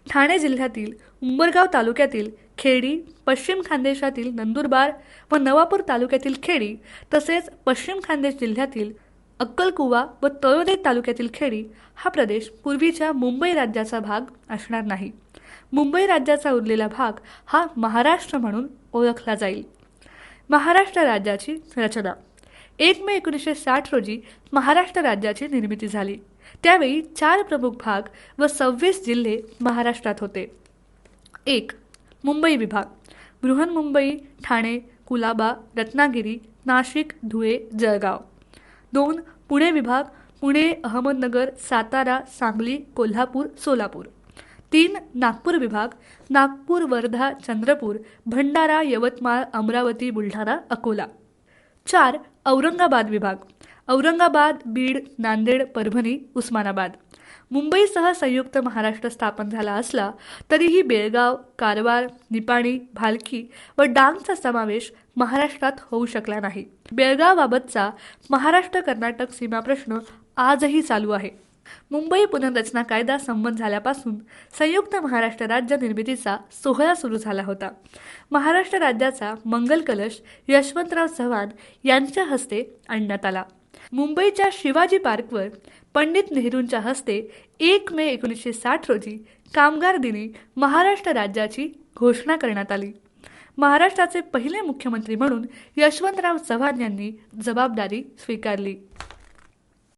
ठाणे जिल्ह्यातील उंबरगाव तालुक्यातील खेडी, पश्चिम खानदेशातील नंदुरबार व नवापूर तालुक्यातील खेडी तसेच पश्चिम खानदेश जिल्ह्यातील अक्कलकुवा व तळोदे तालुक्यातील खेडी हा प्रदेश पूर्वीच्या मुंबई राज्याचा भाग असणार नाही. मुंबई राज्याचा उरलेला भाग हा महाराष्ट्र म्हणून ओळखला जाईल. महाराष्ट्र राज्याची रचना. 1 मे 1960 रोजी महाराष्ट्र राज्याची निर्मिती झाली. त्यावेळी 4 प्रमुख भाग व 26 जिल्हे महाराष्ट्रात होते. 1. मुंबई विभाग. बृहन्मुंबई, ठाणे, कुलाबा, रत्नागिरी, नाशिक, धुळे, जळगाव. 2. पुणे विभाग. पुणे, अहमदनगर, सातारा, सांगली, कोल्हापूर, सोलापूर. 3. नागपूर विभाग. नागपूर, वर्धा, चंद्रपूर, भंडारा, यवतमाळ, अमरावती, बुलढाणा, अकोला. 4. औरंगाबाद विभाग. औरंगाबाद, बीड, नांदेड, परभणी, उस्मानाबाद. मुंबईसह संयुक्त महाराष्ट्र स्थापन झाला असला तरीही बेळगाव, कारवार, निपाणी, भालकी व डांगचा समावेश महाराष्ट्रात होऊ शकला नाही. बेळगावबाबतचा महाराष्ट्र कर्नाटक सीमा प्रश्न आजही चालू आहे. मुंबई पुनर्रचना कायदा संमत झाल्यापासून संयुक्त महाराष्ट्र राज्य निर्मितीचा सोहळा सुरू झाला होता. महाराष्ट्र राज्याचा मंगल कलश यशवंतराव चव्हाण यांच्या हस्ते आणण्यात आला. मुंबईच्या शिवाजी पार्कवर पंडित नेहरूंच्या हस्ते 1 मे 1960 रोजी कामगार दिनी महाराष्ट्र राज्याची घोषणा करण्यात आली. महाराष्ट्राचे पहिले मुख्यमंत्री म्हणून यशवंतराव चव्हाण यांनी जबाबदारी स्वीकारली.